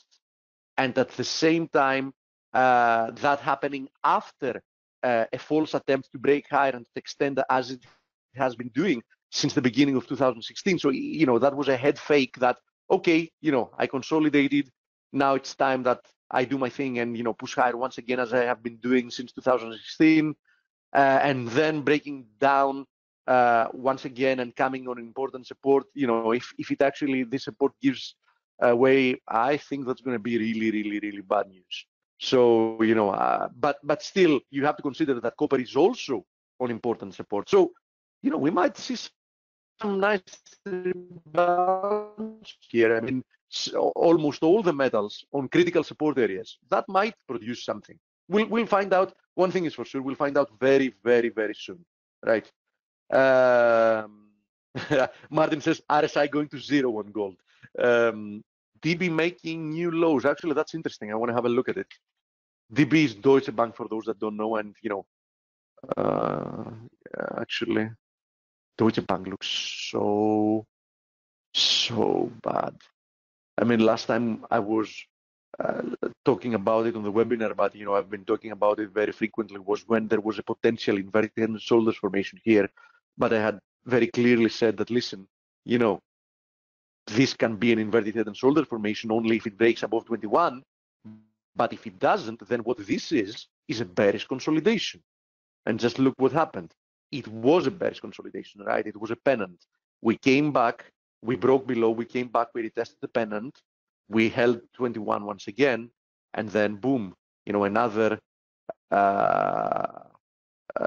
C: and at the same time that happening after a false attempt to break higher and extend as it has been doing since the beginning of 2016. So, that was a head fake that, okay, I consolidated. Now it's time that I do my thing and, push higher once again, as I have been doing since 2016, and then breaking down once again and coming on important support. If it actually, this support gives away, I think that's going to be really bad news. So, but still, you have to consider that copper is also on important support. So, we might see some nice rebounds here. I mean, almost all the metals on critical support areas, that might produce something. We'll find out. One thing is for sure, we'll find out very soon, right? Martin says RSI going to 0 on gold. DB making new lows. Actually, that's interesting. I want to have a look at it. DB is Deutsche Bank, for those that don't know, and actually, Deutsche Bank looks so bad. I mean, last time I was talking about it on the webinar, but I've been talking about it very frequently, was when there was a potential inverted head and shoulders formation here. But I had very clearly said that, listen, this can be an inverted head and shoulder formation only if it breaks above 21. But if it doesn't, then what this is a bearish consolidation. And just look what happened. It was a bearish consolidation, right? It was a pennant. We came back, we broke below, we came back, we retested the pennant, we held 21 once again, and then boom, another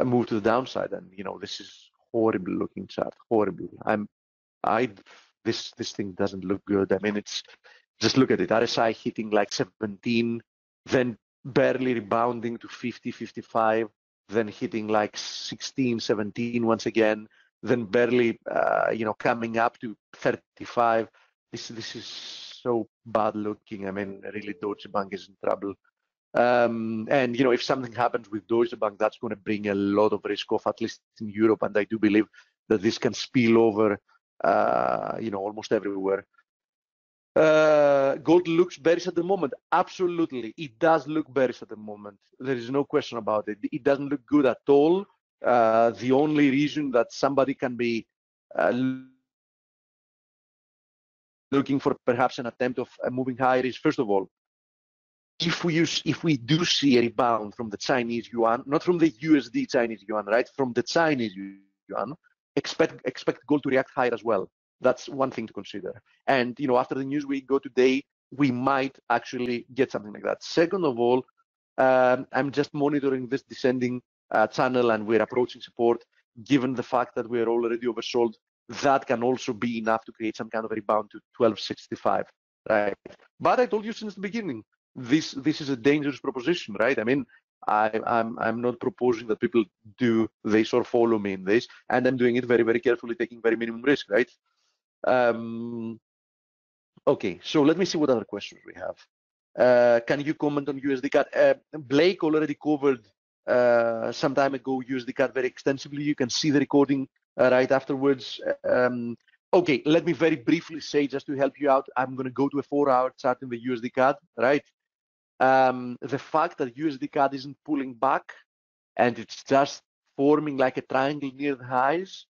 C: move to the downside. And this is horrible looking chart, horrible. This thing doesn't look good. I mean, it's just look at it. RSI hitting like 17, then barely rebounding to 50, 55, then hitting like 16, 17 once again, then barely, coming up to 35. This is so bad looking. I mean, really, Deutsche Bank is in trouble. And if something happens with Deutsche Bank, that's going to bring a lot of risk off, at least in Europe. And I do believe that this can spill over, almost everywhere. Gold looks bearish at the moment. Absolutely, it does look bearish at the moment. There is no question about it. It doesn't look good at all. The only reason that somebody can be looking for perhaps an attempt of moving higher is, first of all, if we do see a rebound from the Chinese yuan, not from the USD Chinese yuan, right? From the Chinese yuan, expect gold to react higher as well. That's one thing to consider. And after the news we go today, we might actually get something like that. Second of all, I'm just monitoring this descending channel, and we're approaching support. Given the fact that we're already oversold, that can also be enough to create some kind of a rebound to 1265, right? But I told you since the beginning, this is a dangerous proposition, right? I mean, I'm not proposing that people do this or follow me in this, and I'm doing it very carefully, taking very minimum risk, right? Okay, so let me see what other questions we have. Can you comment on USD CAD? Blake already covered some time ago USD CAD very extensively. You can see the recording right afterwards. Okay, let me very briefly say, just to help you out, I'm going to go to a 4-hour chart in the USD CAD, right? The fact that USD CAD isn't pulling back and it's just forming like a triangle near the highs,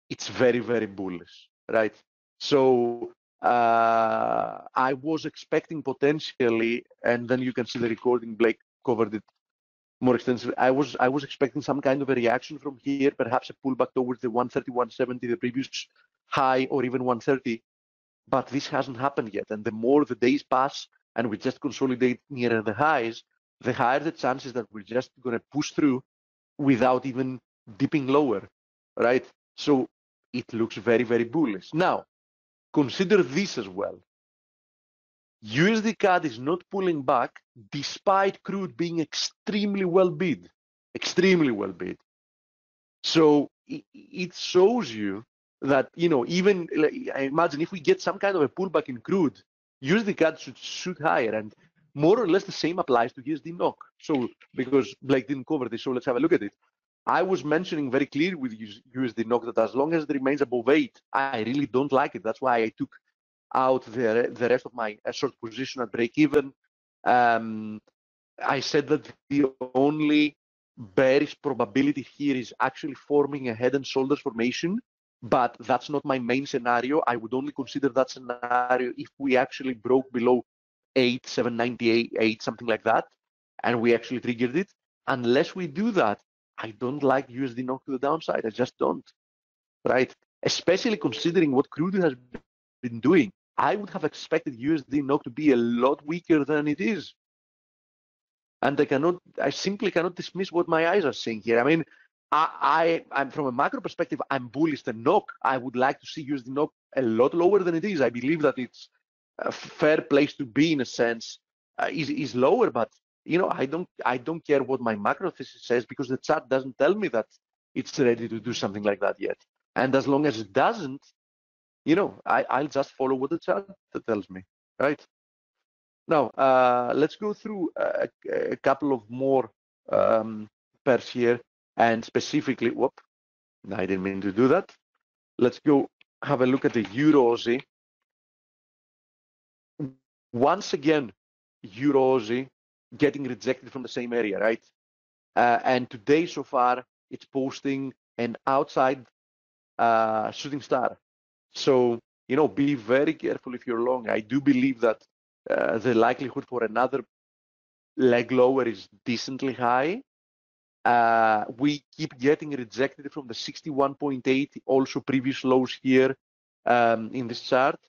C: it's very bullish, right? So I was expecting potentially, and then you can see the recording, Blake covered it more extensively. I was expecting some kind of a reaction from here, perhaps a pullback towards the 130, 170, the previous high, or even 130, but this hasn't happened yet. And the more the days pass and we just consolidate nearer the highs, the higher the chances that we're just going to push through without even dipping lower, right? So it looks very bullish. Now, consider this as well. USD CAD is not pulling back despite crude being extremely well bid. So it shows you that, you know, even I imagine if we get some kind of a pullback in crude, USD CAD should shoot higher, and more or less the same applies to USD NOK. So because Blake didn't cover this, so let's have a look at it. I was mentioning very clearly with USD NOK that as long as it remains above 8, I really don't like it. That's why I took out the rest of my short position at break even. I said that the only bearish probability here is actually forming a head and shoulders formation, but that's not my main scenario. I would only consider that scenario if we actually broke below 8,798, something like that, and we actually triggered it. Unless we do that, I don't like USD NOK to the downside. I just don't, right? Especially considering what crude has been doing. I would have expected USD NOK to be a lot weaker than it is. And I simply cannot dismiss what my eyes are saying here. I mean, I'm from a macro perspective, I'm bullish the NOK. I would like to see USD NOK a lot lower than it is. I believe that it's a fair place to be in a sense, is lower, but you know, I don't care what my macro thesis says because the chart doesn't tell me that it's ready to do something like that yet. And as long as it doesn't, you know, I'll just follow what the chart tells me, right? Now, let's go through a couple of more pairs here, and specifically, whoop, I didn't mean to do that. Let's go have a look at the Euro-Aussie. Once again, Euro-Aussie getting rejected from the same area, right? And today, so far, it's posting an outside shooting star. So, you know, be very careful if you're long. I do believe that the likelihood for another leg lower is decently high. We keep getting rejected from the 61.8, also previous lows here in this chart.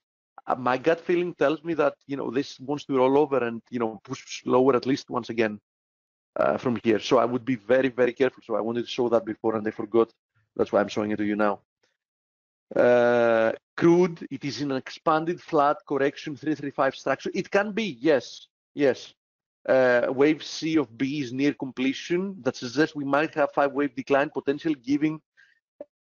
C: My gut feeling tells me that, you know, this wants to roll over and, you know, push lower at least once again from here. So I would be very, very careful. So I wanted to show that before and I forgot. That's why I'm showing it to you now. Crude, it is in an expanded flat correction 335 structure. It can be, yes. Wave C of B is near completion. That suggests we might have 5-wave decline potential, giving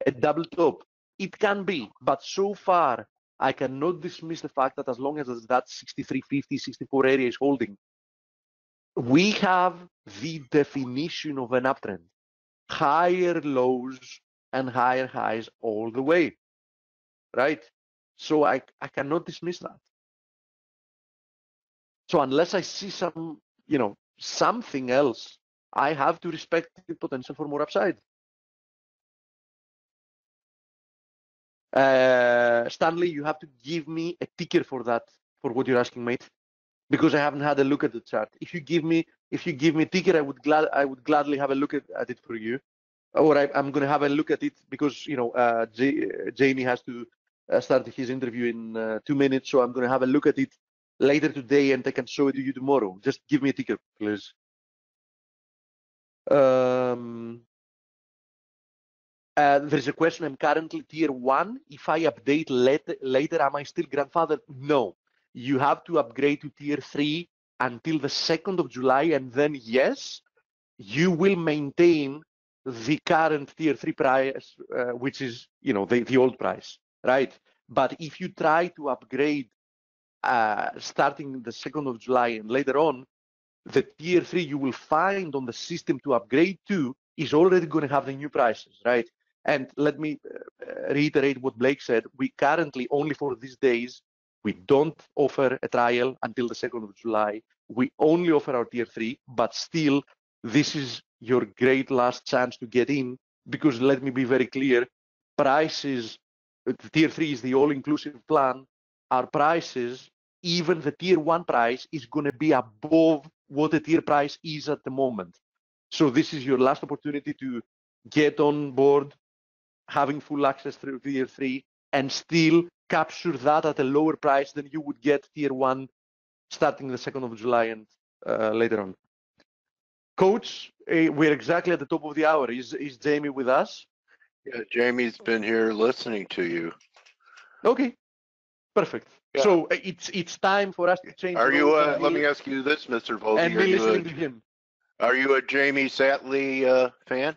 C: a double top. It can be, but so far I cannot dismiss the fact that as long as that 63.50, 64 area is holding, we have the definition of an uptrend. Higher lows and higher highs all the way, right? So I cannot dismiss that. So unless I see some, you know, something else, I have to respect the potential for more upside. Stanley, you have to give me a ticker for that, for what you're asking, mate, because I haven't had a look at the chart. If you give me a ticker, I would gladly have a look at it for you. Or I'm going to have a look at it because, you know, Jamie has to start his interview in 2 minutes, so I'm going to have a look at it later today and I can show it to you tomorrow. Just give me a ticker, please. There's a question. I'm currently tier 1. If I update later, am I still grandfather? No. You have to upgrade to tier 3 until the 2nd of July, and then yes, you will maintain the current tier 3 price, which is, you know, the old price, right? But if you try to upgrade starting the 2nd of July and later on, the tier 3 you will find on the system to upgrade to is already going to have the new prices, right? And let me reiterate what Blake said. We currently, only for these days, we don't offer a trial until the 2nd of July. We only offer our tier 3, but still, this is your great last chance to get in, because let me be very clear, prices, tier 3 is the all-inclusive plan. Our prices, even the tier 1 price, is going to be above what the tier price is at the moment. So this is your last opportunity to get on board, having full access through tier 3, and still capture that at a lower price than you would get tier 1 starting the 2nd of July and later on. Coach, we're exactly at the top of the hour. Is Jamie with us?
A: Yeah, Jamie's been here listening to you.
C: Okay, perfect. Yeah. So it's time for us to change.
A: Are you? Let me ask you this, Mr. Volpe.
C: And me listening to him.
A: Are you a Jamie Satley fan?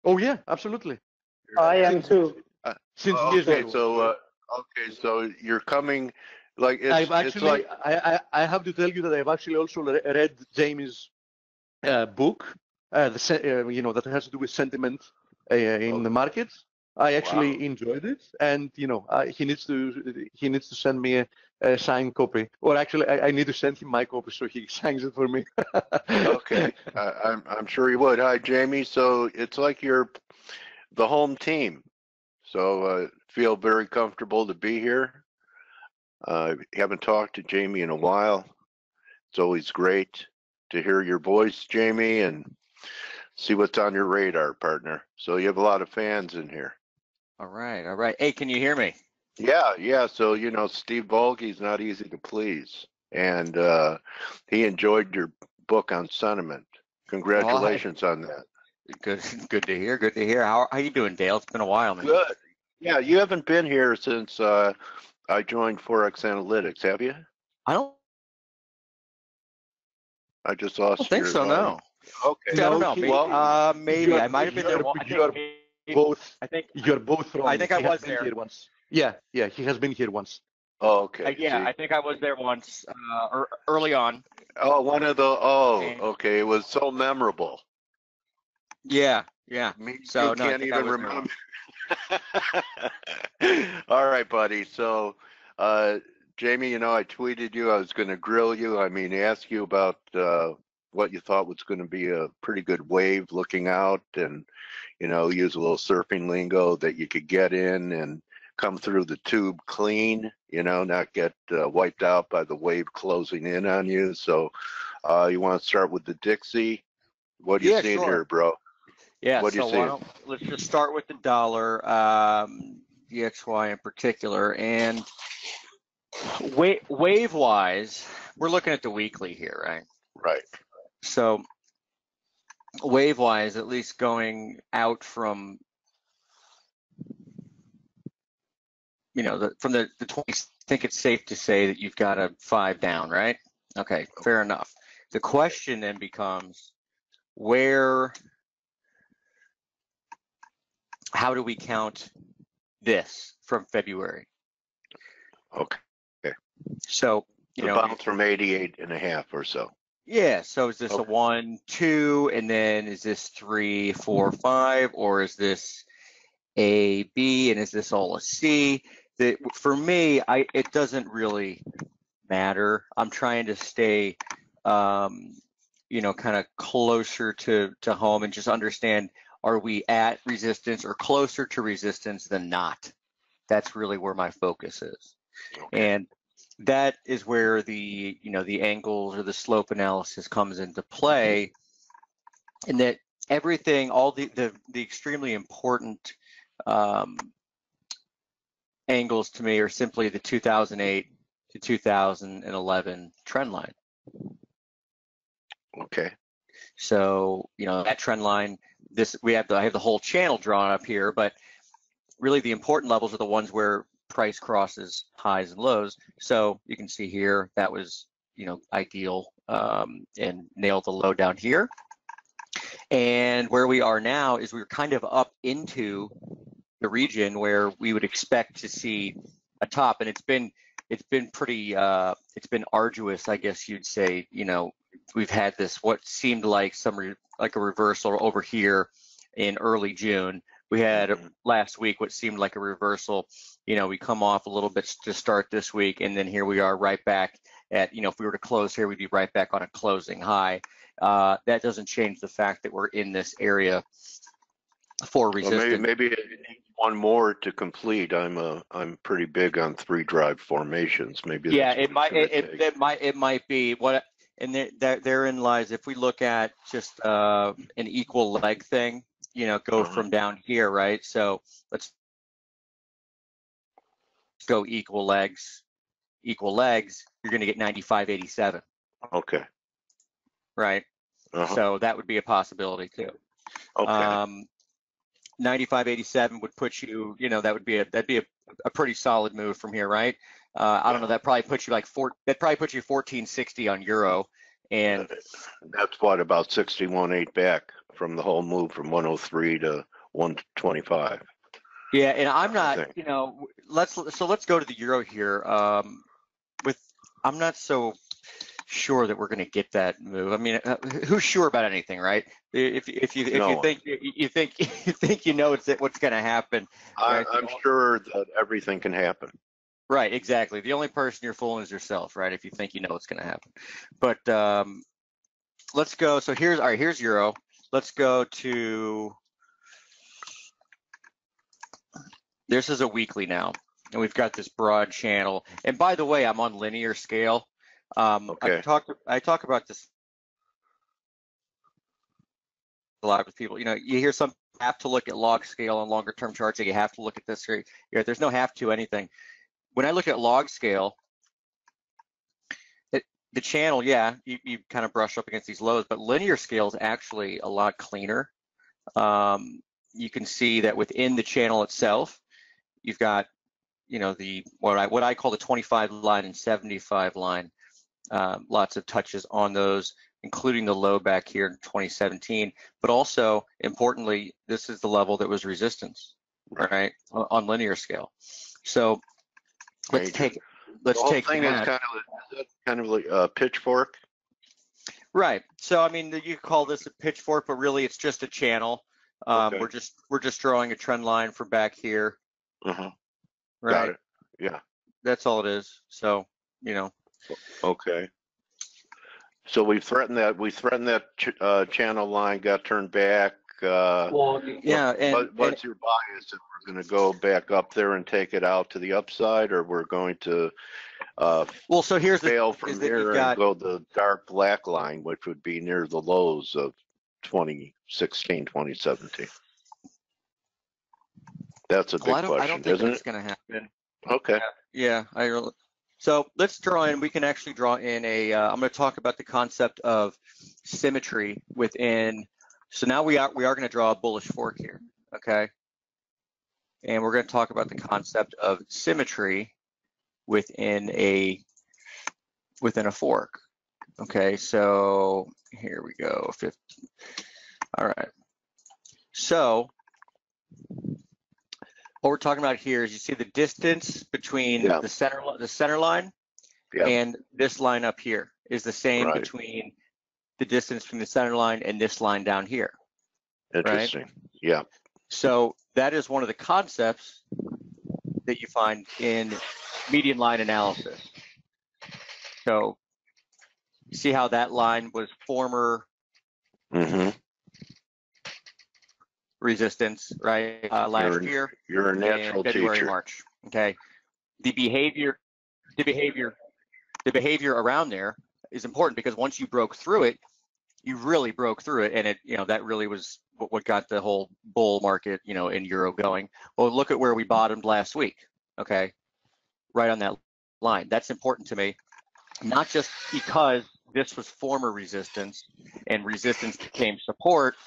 C: Oh yeah, absolutely.
D: I am too.
C: since
A: okay,
C: years ago.
A: so okay, so you're coming, like it's like
C: I have to tell you that I've actually also read Jamie's book, you know, that has to do with sentiment in the markets. I actually enjoyed it, and you know, he needs to send me a signed copy, or actually, I need to send him my copy so he signs it for me.
A: Okay, I'm sure you would. Hi, Jamie. So it's like you're the home team. So feel very comfortable to be here. Haven't talked to Jamie in a while. It's always great to hear your voice, Jamie, and see what's on your radar, partner. So you have a lot of fans in here.
E: All right, all right. Hey, can you hear me?
A: Yeah. So, you know, Steve Volge's not easy to please. And he enjoyed your book on sentiment. Congratulations on that.
E: Good to hear. Good to hear. How you doing, Dale? It's been a while, man.
A: Good. Yeah, you haven't been here since I joined ForexAnalytix, have you?
E: I
A: just lost
E: don't think
A: your
E: so, no.
A: Okay.
E: I don't know. Maybe I might have been there.
C: I think you're both wrong.
E: I think I was there
C: once. Yeah, he has been here once.
A: Oh, okay.
E: Yeah, I think I was there once, early on.
A: Oh, one of the. Oh, okay. It was so memorable.
E: Yeah.
A: So you can't even remember. All right, buddy. So, Jamie, you know, I tweeted you. I was going to grill you. I mean, ask you about what you thought was going to be a pretty good wave looking out, and you know, use a little surfing lingo that you could get in and come through the tube clean. You know, not get wiped out by the wave closing in on you. So, you want to start with the Dixie? What are you seeing here, bro?
E: Yeah,
A: what do you see?
E: Let's just start with the dollar, DXY in particular, and wave-wise, we're looking at the weekly here, right?
A: Right.
E: So wave-wise, at least going out from, you know, from the 20, I think it's safe to say that you've got a 5 down, right? Okay, fair enough. The question then becomes, how do we count this from February?
A: Okay.
E: So, you know,
A: bounce from 88.5 or so.
E: Yeah. So is this a 1, 2, and then is this 3, 4, 5, or is this A, B, and is this all a C? For me, it doesn't really matter. I'm trying to stay, you know, kind of closer to home and just understand, are we at resistance or closer to resistance than not? That's really where my focus is. Okay. And that is where the, you know, the angles or the slope analysis comes into play, and that everything, all the extremely important angles to me are simply the 2008 to 2011 trend line.
A: Okay.
E: So, you know, that trend line, I have the whole channel drawn up here, but really the important levels are the ones where price crosses highs and lows. So you can see here that was, you know, ideal, and nailed the low down here. And where we are now is we're kind of up into the region where we would expect to see a top, and it's been pretty it's been arduous, I guess you'd say. You know, we've had this what seemed like like a reversal over here in early June. We had last week what seemed like a reversal. You know, we come off a little bit to start this week, and then here we are right back at, you know, if we were to close here, we'd be right back on a closing high. That doesn't change the fact that we're in this area for resistance.
A: Well, maybe it needs one more to complete. I'm pretty big on 3 drive formations. Maybe
E: yeah, it might be what, and therein lies, if we look at just an equal leg thing, you know, go from down here, right? So let's go equal legs, you're going to get 95.87.
A: Okay.
E: Right. So that would be a possibility too.
A: Okay.
E: 95.87 would put you, you know, that'd be a pretty solid move from here, right? I don't know, that probably puts you like 1460 on euro, and
A: that's what, about 61.8 back from the whole move from 103 to 125.
E: Yeah, and I'm not, you know, let's go to the euro here. I'm not so sure that we're going to get that move. I mean, who's sure about anything, right? If you think you know what's going to happen. Right?
A: I'm sure that everything can happen.
E: Right, exactly. The only person you're fooling is yourself, right? If you think you know what's going to happen. But let's go. So here's euro. Let's go to. This is a weekly now, and we've got this broad channel. And by the way, I'm on linear scale.
A: Okay.
E: I talk about this a lot with people. You know, you hear some have to look at log scale on longer term charts, and you have to look at this here. There's no have to anything. When I look at log scale, the channel, yeah, you kind of brush up against these lows, but linear scale is actually a lot cleaner. You can see that within the channel itself, you've got, you know, the what I call the 25 line and 75 line. Lots of touches on those, including the low back here in 2017. But also, importantly, this is the level that was resistance, right, on linear scale. So let's take that.
A: Is kind of like a pitchfork.
E: Right. So I mean, you call this a pitchfork, but really it's just a channel.
A: Okay.
E: We're just drawing a trend line for back here.
A: Right.
E: Got it.
A: Yeah.
E: That's all it is. So, you know.
A: Okay. So we threatened that channel line, got turned back.
E: Well, yeah.
A: What's your bias? If we're going to go back up there and take it out to the upside, or we're going to
E: well, so here's
A: fail from there and go the dark black line, which would be near the lows of 2016, 2017. That's a big question,
E: I don't think
A: isn't
E: that's
A: it?
E: going to happen.
A: Okay.
E: Yeah. So let's draw in. We can actually draw in a. I'm going to talk about the concept of symmetry within. So now we are going to draw a bullish fork here. Okay. And we're going to talk about the concept of symmetry within a fork. Okay. So here we go. 15. All right. So what we're talking about here is you see the distance between the center line and this line up here is the same between the distance from the center line and this line down here.
A: Interesting.
E: Right?
A: Yeah.
E: So that is one of the concepts that you find in median line analysis. So you see how that line was former resistance, right? Last year.
A: You're a natural
E: February,
A: teacher.
E: March. Okay. The behavior around there is important because once you broke through it, you really broke through it, and it, you know, that really was what got the whole bull market, you know, in euro going. Well, look at where we bottomed last week. Okay, right on that line. That's important to me, not just because this was former resistance and resistance became support,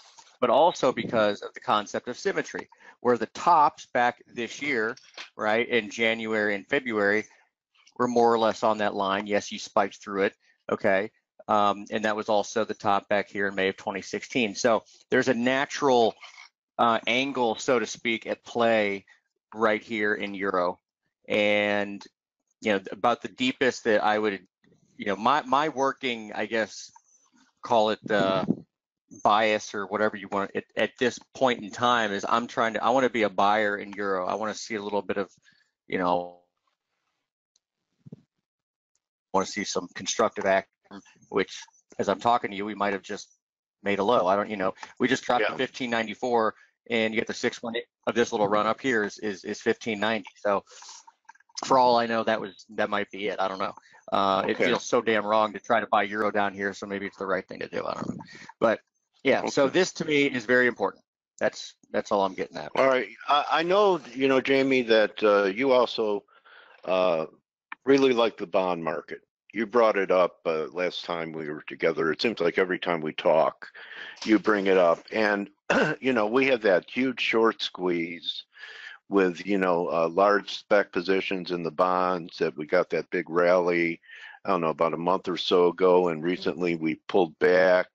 E: but also because of the concept of symmetry, where the tops back this year, right, in January and February, were more or less on that line. Yes, you spiked through it, okay, and that was also the top back here in May of 2016. So there's a natural angle, so to speak, at play right here in euro, and you know, about the deepest that I would, you know, my working, I guess, call it bias or whatever you want at this point in time is I want to be a buyer in euro. I want to see a little bit of, you know, want to see some constructive action, which as I'm talking to you, we might have just made a low. I don't, you know, we just dropped to 1594 and you get the 618 of this little run up here is 1590. So for all I know, that might be it. I don't know. It feels so damn wrong to try to buy euro down here, so maybe it's the right thing to do. I don't know. But yeah, so this to me is very important. That's all I'm getting at.
A: All right. I know, you know, Jamie, that you also really like the bond market. You brought it up last time we were together. It seems like every time we talk, you bring it up. And, you know, we had that huge short squeeze with, you know, large spec positions in the bonds that we got that big rally, I don't know, about a month or so ago. And recently we pulled back.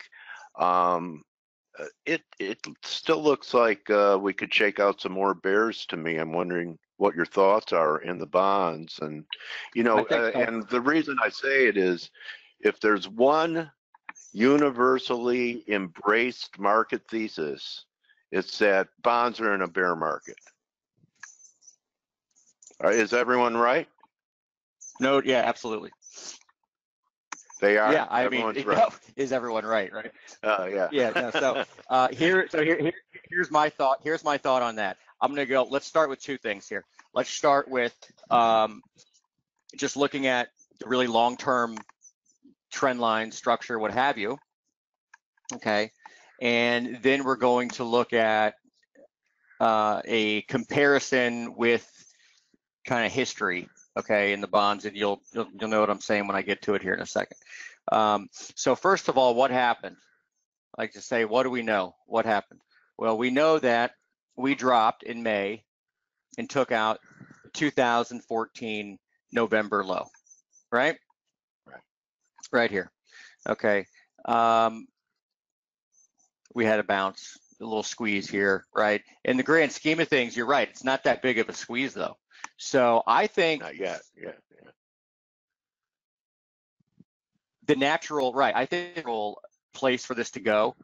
A: it still looks like we could shake out some more bears to me. I'm wondering what your thoughts are in the bonds, and and the reason I say it is, if there's one universally embraced market thesis, it's that bonds are in a bear market. Is everyone right?
E: No, yeah, absolutely.
A: They are.
E: Yeah, I
A: Everyone's
E: mean,
A: right.
E: is everyone right? Right.
A: Yeah.
E: Yeah. No, so here's my thought. Here's my thought on that. I'm gonna go. Let's start with two things here. Let's start with just looking at the really long-term trend line structure, what have you. Okay, and then we're going to look at a comparison with kind of history. Okay, in the bonds, and you'll know what I'm saying when I get to it here in a second. So first of all, what happened? I like to say, what do we know? What happened? Well, we know that we dropped in May and took out 2014 November low, right? Right here. Okay. We had a bounce, a little squeeze here, right? In the grand scheme of things, you're right. It's not that big of a squeeze, though. So I think
A: Not yet. Yeah.
E: the natural, right, I think the natural place for this to go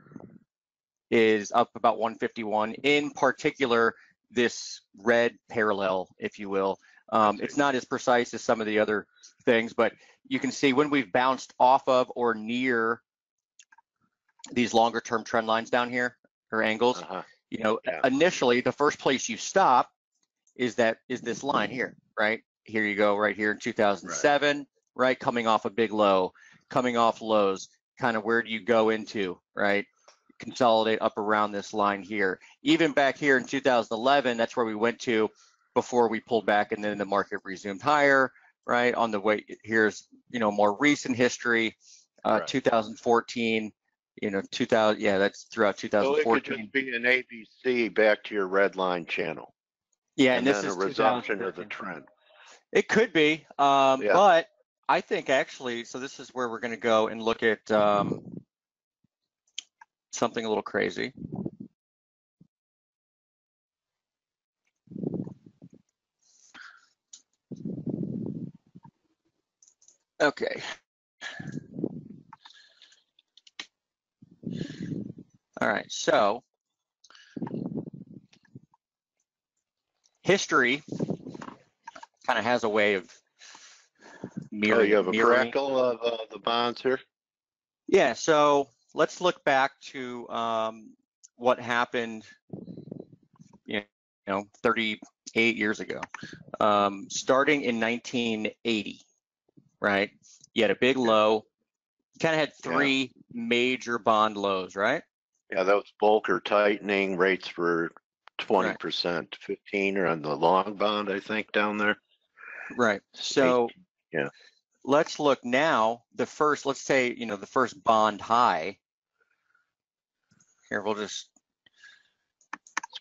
E: is up about 151, in particular, this red parallel, if you will. It's not as precise as some of the other things, but you can see when we've bounced off of or near these longer term trend lines down here, or angles, initially, the first place you stop is this line here, right? Here you go, right here in 2007, right? Coming off a big low, coming off lows, kind of where do you go into, right? Consolidate up around this line here. Even back here in 2011, that's where we went to before we pulled back, and then the market resumed higher, right? On the way, here's, more recent history, 2014, 2000, yeah, that's throughout 2014.
A: So it could just be an ABC back to your red line channel.
E: Yeah, and this
A: then
E: is
A: a resumption of the trend.
E: It could be, but I think actually, so this is where we're going to go and look at something a little crazy. Okay. All right, so history kind of has a way of mirroring.
A: You have a crackle of the bonds here?
E: Yeah, so let's look back to what happened, 38 years ago. Starting in 1980, right? You had a big low. You kind of had three major bond lows, right?
A: Yeah, that was Volcker tightening. Rates were 20%, 15 or on the long bond, I think, down there.
E: Right. So let's look now. The first, let's say, the first bond high. Here, it's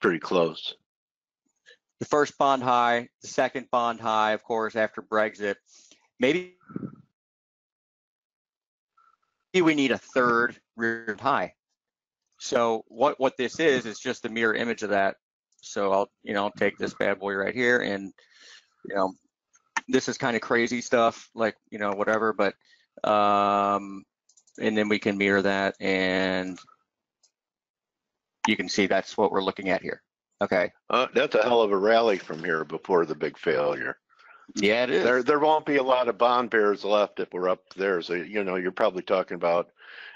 A: pretty close.
E: The first bond high, the second bond high, of course, after Brexit. Maybe we need a third rear high. So what this is just the mirror image of that. So I'll take this bad boy right here, and this is kind of crazy stuff, like whatever, but and then we can mirror that, and you can see that's what we're looking at here. Okay.
A: That's a hell of a rally from here before the big failure.
E: Yeah, it is.
A: There won't be a lot of bond bears left if we're up there. So you're probably talking about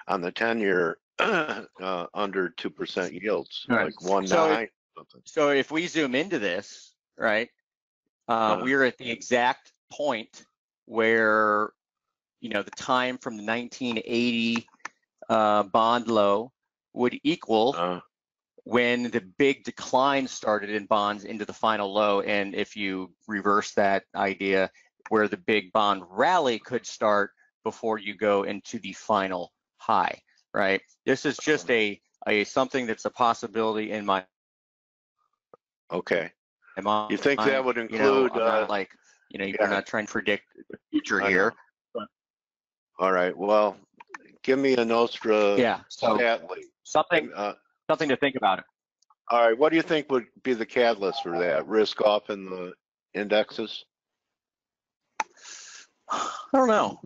A: on the 10-year under 2% yields, like 1.9.
E: So if we zoom into this, right, we're at the exact point where the time from the 1980 bond low would equal when the big decline started in bonds into the final low. And if you reverse that idea, where the big bond rally could start before you go into the final high, right? This is just a something that's a possibility in my
A: mind. You think that would include
E: you're not trying to predict the future here.
A: All right, well, give me a Nostra
E: stat
A: lead.
E: Something something to think about.
A: All right, what do you think would be the catalyst for that? Risk off in the indexes?
E: I don't know.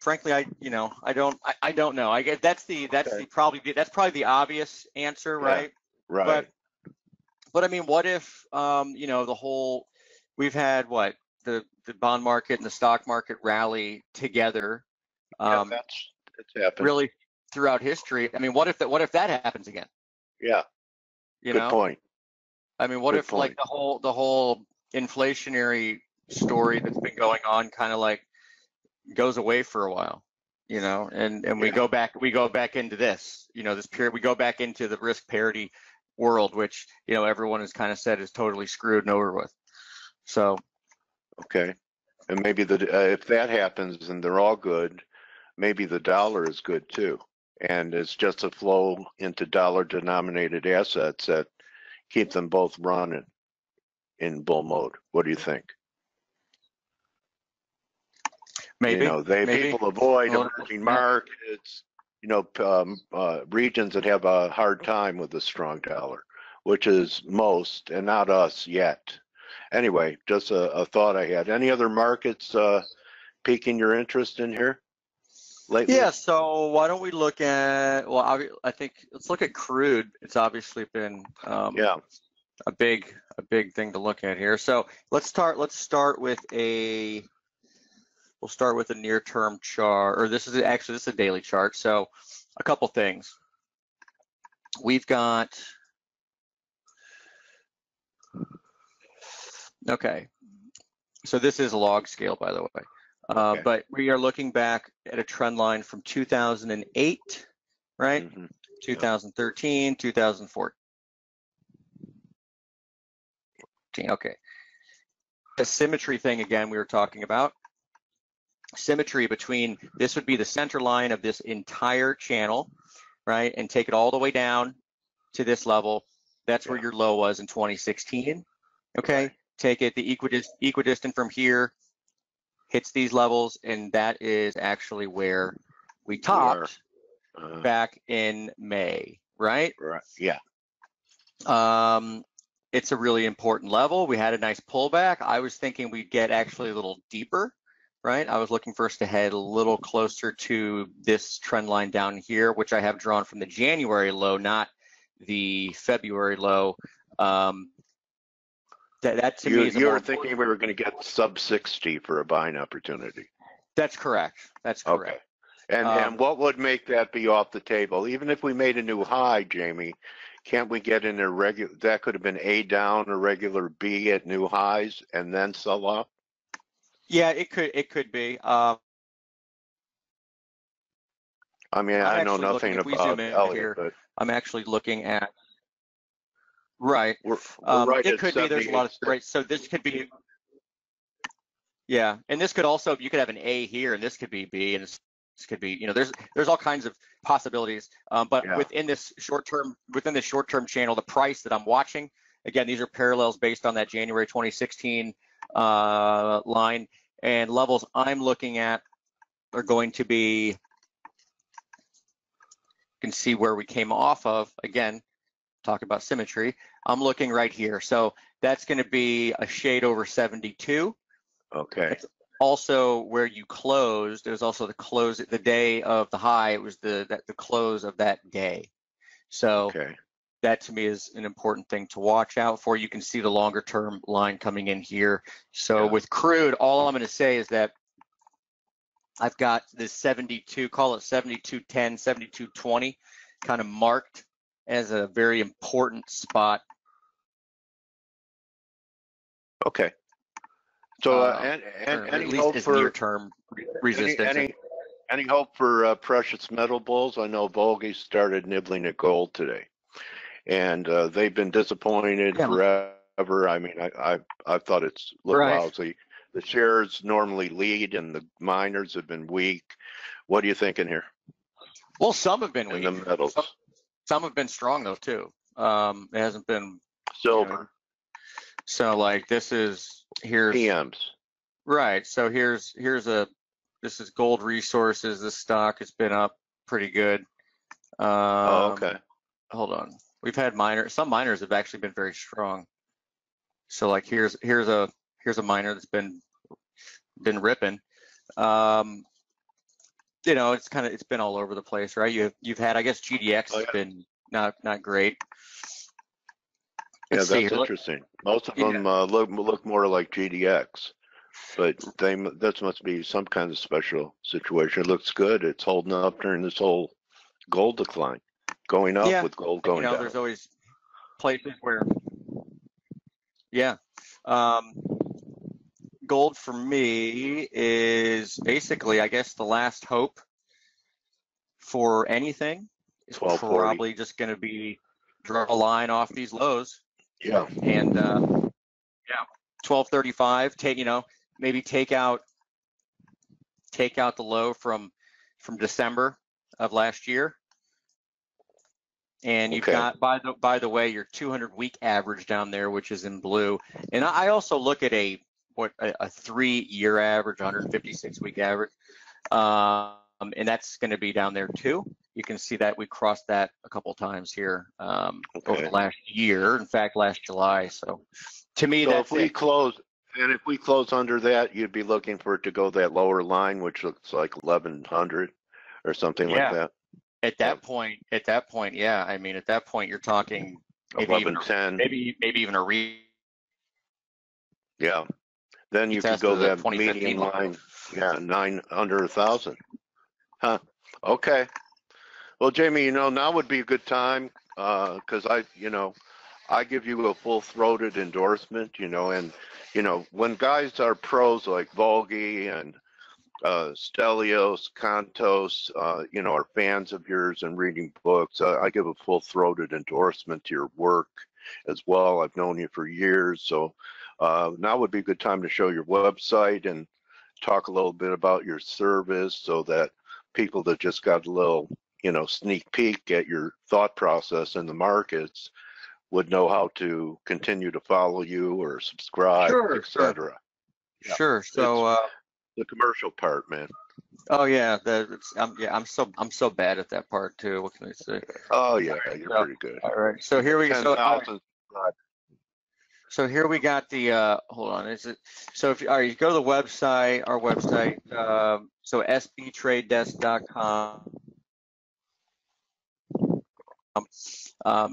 E: Frankly, I don't know. I guess that's probably the obvious answer, right?
A: Yeah, right.
E: But I mean, what if we've had the bond market and the stock market rally together,
A: that's happened
E: really throughout history. I mean, what if that happens again?
A: Yeah. Good point.
E: I mean, what if like the whole inflationary story that's been going on kind of like goes away for a while, and we go back into this period, we go back into the risk parity world, which everyone has kind of said is totally screwed and over with. So
A: okay, and maybe if that happens and they're all good, maybe the dollar is good too, and it's just a flow into dollar denominated assets that keep them both running in bull mode. What do you think?
E: Maybe.
A: People avoid emerging markets, regions that have a hard time with a strong dollar, which is most, and not us yet. Anyway, just a thought I had. Any other markets piquing your interest in here lately?
E: Yeah, so why don't we look at, I think let's look at crude. It's obviously been a big thing to look at here. So let's start with a near-term chart, or this is a daily chart. So a couple things. We've got, okay, so this is a log scale, by the way.
A: Okay.
E: But we are looking back at a trend line from 2008, right? Mm-hmm. 2013, 2014. Okay. The symmetry thing again we were talking about. Symmetry between, this would be the center line of this entire channel, right? And take it all the way down to this level. That's where your low was in 2016. Okay. Take it, the equidistant from here hits these levels, and that is actually where we topped back in May, right?
A: Right. Yeah.
E: It's a really important level. We had a nice pullback. I was thinking we'd get actually a little deeper, right? I was looking for us to head a little closer to this trend line down here, which I have drawn from the January low, not the February low. That to me is
A: you were thinking we were going to get sub 60 for a buying opportunity.
E: That's correct. That's correct.
A: Okay. And what would make that be off the table? Even if we made a new high, Jamie, can't we get in a regular? That could have been A down, a regular B at new highs, and then sell off.
E: Yeah, it could be.
A: I mean, I know nothing about Elliott, but
E: I'm actually looking at. Right.
A: We're right.
E: It could be. There's a lot of right. So this could be. Yeah, and this could also, you could have an A here, and this could be B, and this could be, there's all kinds of possibilities. But within this short-term channel, the price that I'm watching, again, these are parallels based on that January 2016 line, and levels I'm looking at are going to be, you can see where we came off of. Again, talk about symmetry. I'm looking right here. So that's going to be a shade over 72.
A: Okay.
E: That's also where you closed. There's also the close, the day of the high. It was the close of that day. So that to me is an important thing to watch out for. You can see the longer term line coming in here. So with crude, all I'm going to say is that I've got this 72, call it 72.10, 72.20 kind of marked as a very important spot.
A: Okay. So any hope for
E: near-term resistance?
A: Any hope for precious metal bulls? I know Volge started nibbling at gold today, and they've been disappointed forever. I mean, I thought it's looked lousy. The shares normally lead, and the miners have been weak. What are you thinking here?
E: Well, some have been weak.
A: The metals.
E: Some have been strong though too. It hasn't been
A: silver.
E: So like here's
A: PMs.
E: Right. So this is Gold Resources. This stock has been up pretty good.
A: Oh, okay.
E: Hold on. We've had some miners have actually been very strong. So like here's a miner that's been ripping. You know, it's been all over the place, right? You've had, I guess, GDX has been not great.
A: Yeah, that's interesting. Most of them look more like GDX, but that must be some kind of special situation. It looks good. It's holding up during this whole gold decline, going up with gold going down.
E: There's always places where, gold for me is basically, I guess, the last hope for anything is probably just going to be draw a line off these lows.
A: Yeah.
E: And 1235. Maybe take out the low from December of last year. And you've got, by the way, your 200-week average down there, which is in blue. And I also look at a 3-year average, 156-week average, and that's going to be down there too. You can see that we crossed that a couple times here over the last year. In fact, last July. So, to me, that's
A: if we close under that, you'd be looking for it to go that lower line, which looks like 1100 or something like that.
E: At that point, yeah. I mean, at that point, you're talking maybe
A: 1110,
E: maybe even a
A: Yeah. Then you could go that median line. Yeah, 9 under 1,000. Huh. Okay. Well, Jamie, now would be a good time because I give you a full-throated endorsement, and when guys are pros like Volgi and Stelios, Contos, are fans of yours and reading books, I give a full-throated endorsement to your work as well. I've known you for years, so now would be a good time to show your website and talk a little bit about your service so that people that just got a little, sneak peek at your thought process in the markets would know how to continue to follow you or subscribe, etc.
E: Sure. So
A: the commercial part, man.
E: Oh yeah, I'm so bad at that part too. What can I say?
A: Oh yeah, you're pretty good.
E: All right. So here we go.
A: 10,000.
E: So here we got the hold on. Is it so? If you go to the website, our website, so sbtradedesk.com. I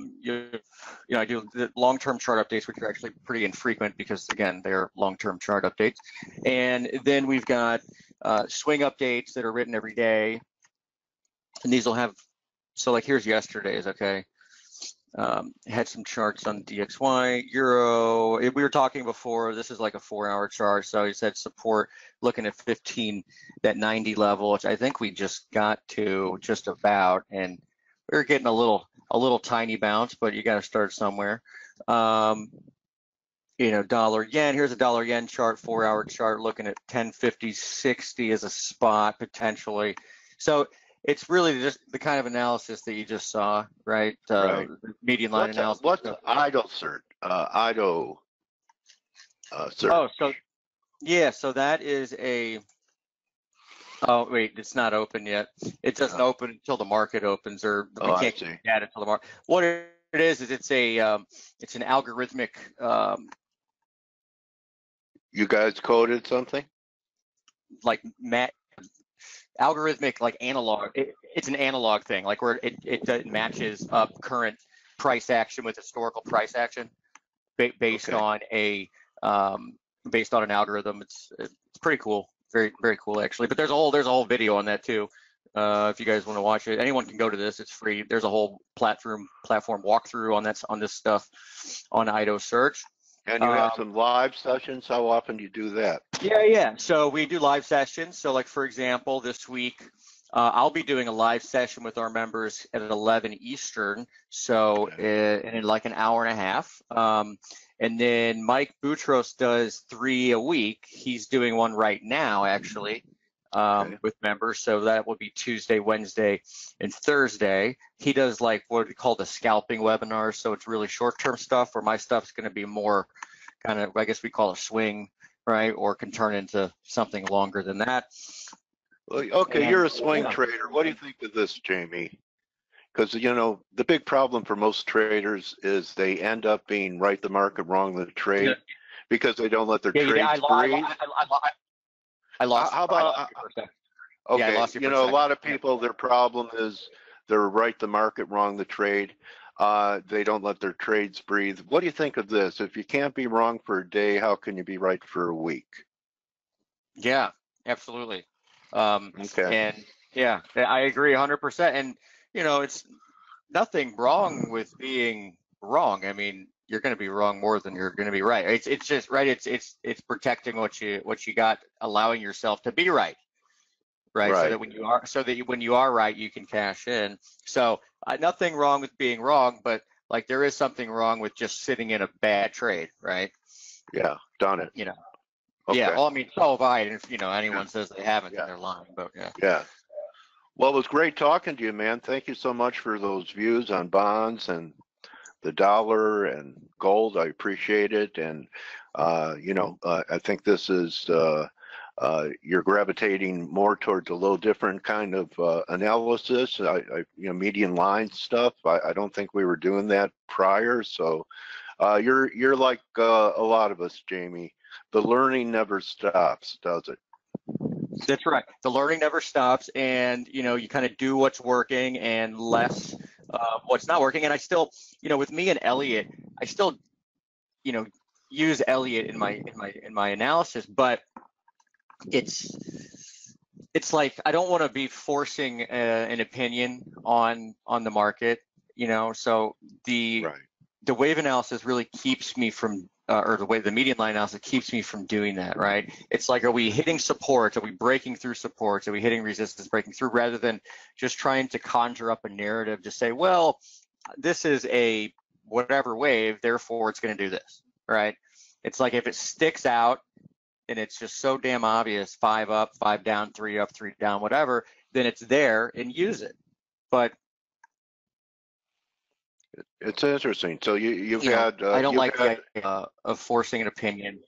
E: do the long-term chart updates, which are actually pretty infrequent because, again, they're long-term chart updates. And then we've got swing updates that are written every day. And these will have, so like here's yesterday's, okay? Had some charts on DXY, Euro. We were talking before, this is like a 4-hour chart. So he said support looking at 15, that 90 level, which I think we just got to just about. And we were getting a little tiny bounce, but you got to start somewhere. Dollar yen. Here's a dollar yen chart, 4-hour chart, looking at 1050.60 as a spot potentially. So it's really just the kind of analysis that you just saw, right?
A: Right.
E: Median line analysis.
A: What's IDO search? IDO search.
E: Oh, so that is a. Oh wait, it's not open yet. It doesn't open until the market opens, or we can't get data until the market. What it is it's an algorithmic.
A: You guys coded something?
E: Like algorithmic, like analog. It's an analog thing, like where it matches up current price action with historical price action, based on an algorithm. It's pretty cool. Very, very cool, actually. But there's a whole video on that too. If you guys want to watch it, anyone can go to this. It's free. There's a whole platform walkthrough on this stuff on IDO search.
A: And you have some live sessions. How often do you do that?
E: Yeah. So we do live sessions. So like for example, this week I'll be doing a live session with our members at 11 Eastern. So in like an hour and a half. And then Mike Boutros does 3 a week. He's doing one right now, actually, with members. So that will be Tuesday, Wednesday, and Thursday. He does like what we call the scalping webinars. So it's really short-term stuff, where my stuff's going to be more kind of, I guess we call a swing, right? Or can turn into something longer than that.
A: Okay, you're a swing trader. What do you think of this, Jamie? because you know the big problem for most traders is they end up being right the market, wrong the trade, because they don't let their trades breathe.
E: I lost.
A: How about? Okay,
E: yeah, I lost you
A: you
E: for a
A: know, a
E: second.
A: lot of people, their problem is they're right the market, wrong the trade. They don't let their trades breathe. What do you think of this? If you can't be wrong for a day, how can you be right for a week?
E: Yeah, absolutely.
A: Okay.
E: And yeah, I agree 100%. And you know, it's nothing wrong with being wrong. I mean, you're going to be wrong more than you're going to be right. It's just right. It's protecting what you got, allowing yourself to be right. Right. So that when you are right, you can cash in. So nothing wrong with being wrong, but like there is something wrong with just sitting in a bad trade, right?
A: Yeah, done it.
E: You know.
A: Okay.
E: Yeah. Well, I mean, so have I. And if you know anyone says they haven't, then they're lying. But yeah.
A: Yeah. Well, it was great talking to you, man. Thank you so much for those views on bonds and the dollar and gold. I appreciate it. And you know, I think this is you're gravitating more towards a little different kind of analysis. You know, median line stuff. I don't think we were doing that prior. So you're like a lot of us, Jamie. The learning never stops, does it?
E: That's right. The learning never stops, and you know, you kind of do what's working and less what's not working. And I still, you know, with me and Elliot, I still, you know, use Elliot in my analysis, but it's like I don't want to be forcing an opinion on the market, you know. So the wave analysis really keeps me from, or the median line analysis keeps me from doing that, right? It's like, are we hitting supports? Are we breaking through supports? Are we hitting resistance, breaking through? Rather than just trying to conjure up a narrative to say, well, this is a whatever wave, therefore it's going to do this, right? It's like if it sticks out and it's just so damn obvious, 5 up, 5 down, 3 up, 3 down, whatever, then it's there and use it. But
A: it's interesting. So you've
E: you
A: had.
E: I don't like the idea of forcing an opinion.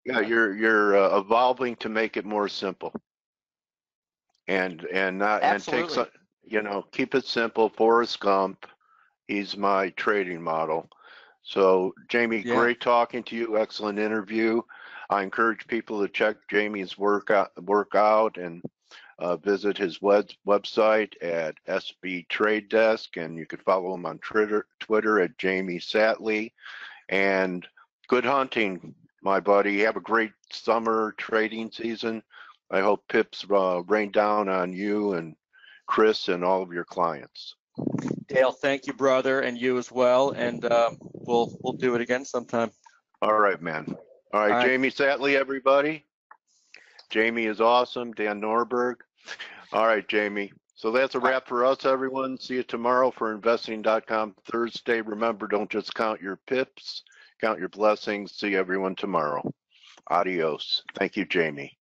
A: Yeah, you're evolving to make it more simple, and not
E: Absolutely.
A: and take some, you know, keep it simple. Forrest Gump, he's my trading model. So Jamie, great talking to you. Excellent interview. I encourage people to check Jamie's workout and visit his website at SB Trade Desk, and you can follow him on Twitter at Jamie Satley. And good hunting, my buddy. Have a great summer trading season. I hope pips rain down on you and Chris and all of your clients.
E: Dale, thank you, brother, and you as well. And we'll do it again sometime.
A: All right, man. All right, Jamie Satley, everybody. Jamie is awesome. Dan Norberg. All right, Jamie. So that's a wrap for us, everyone. See you tomorrow for investing.com Thursday. Remember, don't just count your pips, count your blessings. See everyone tomorrow. Adios. Thank you, Jamie.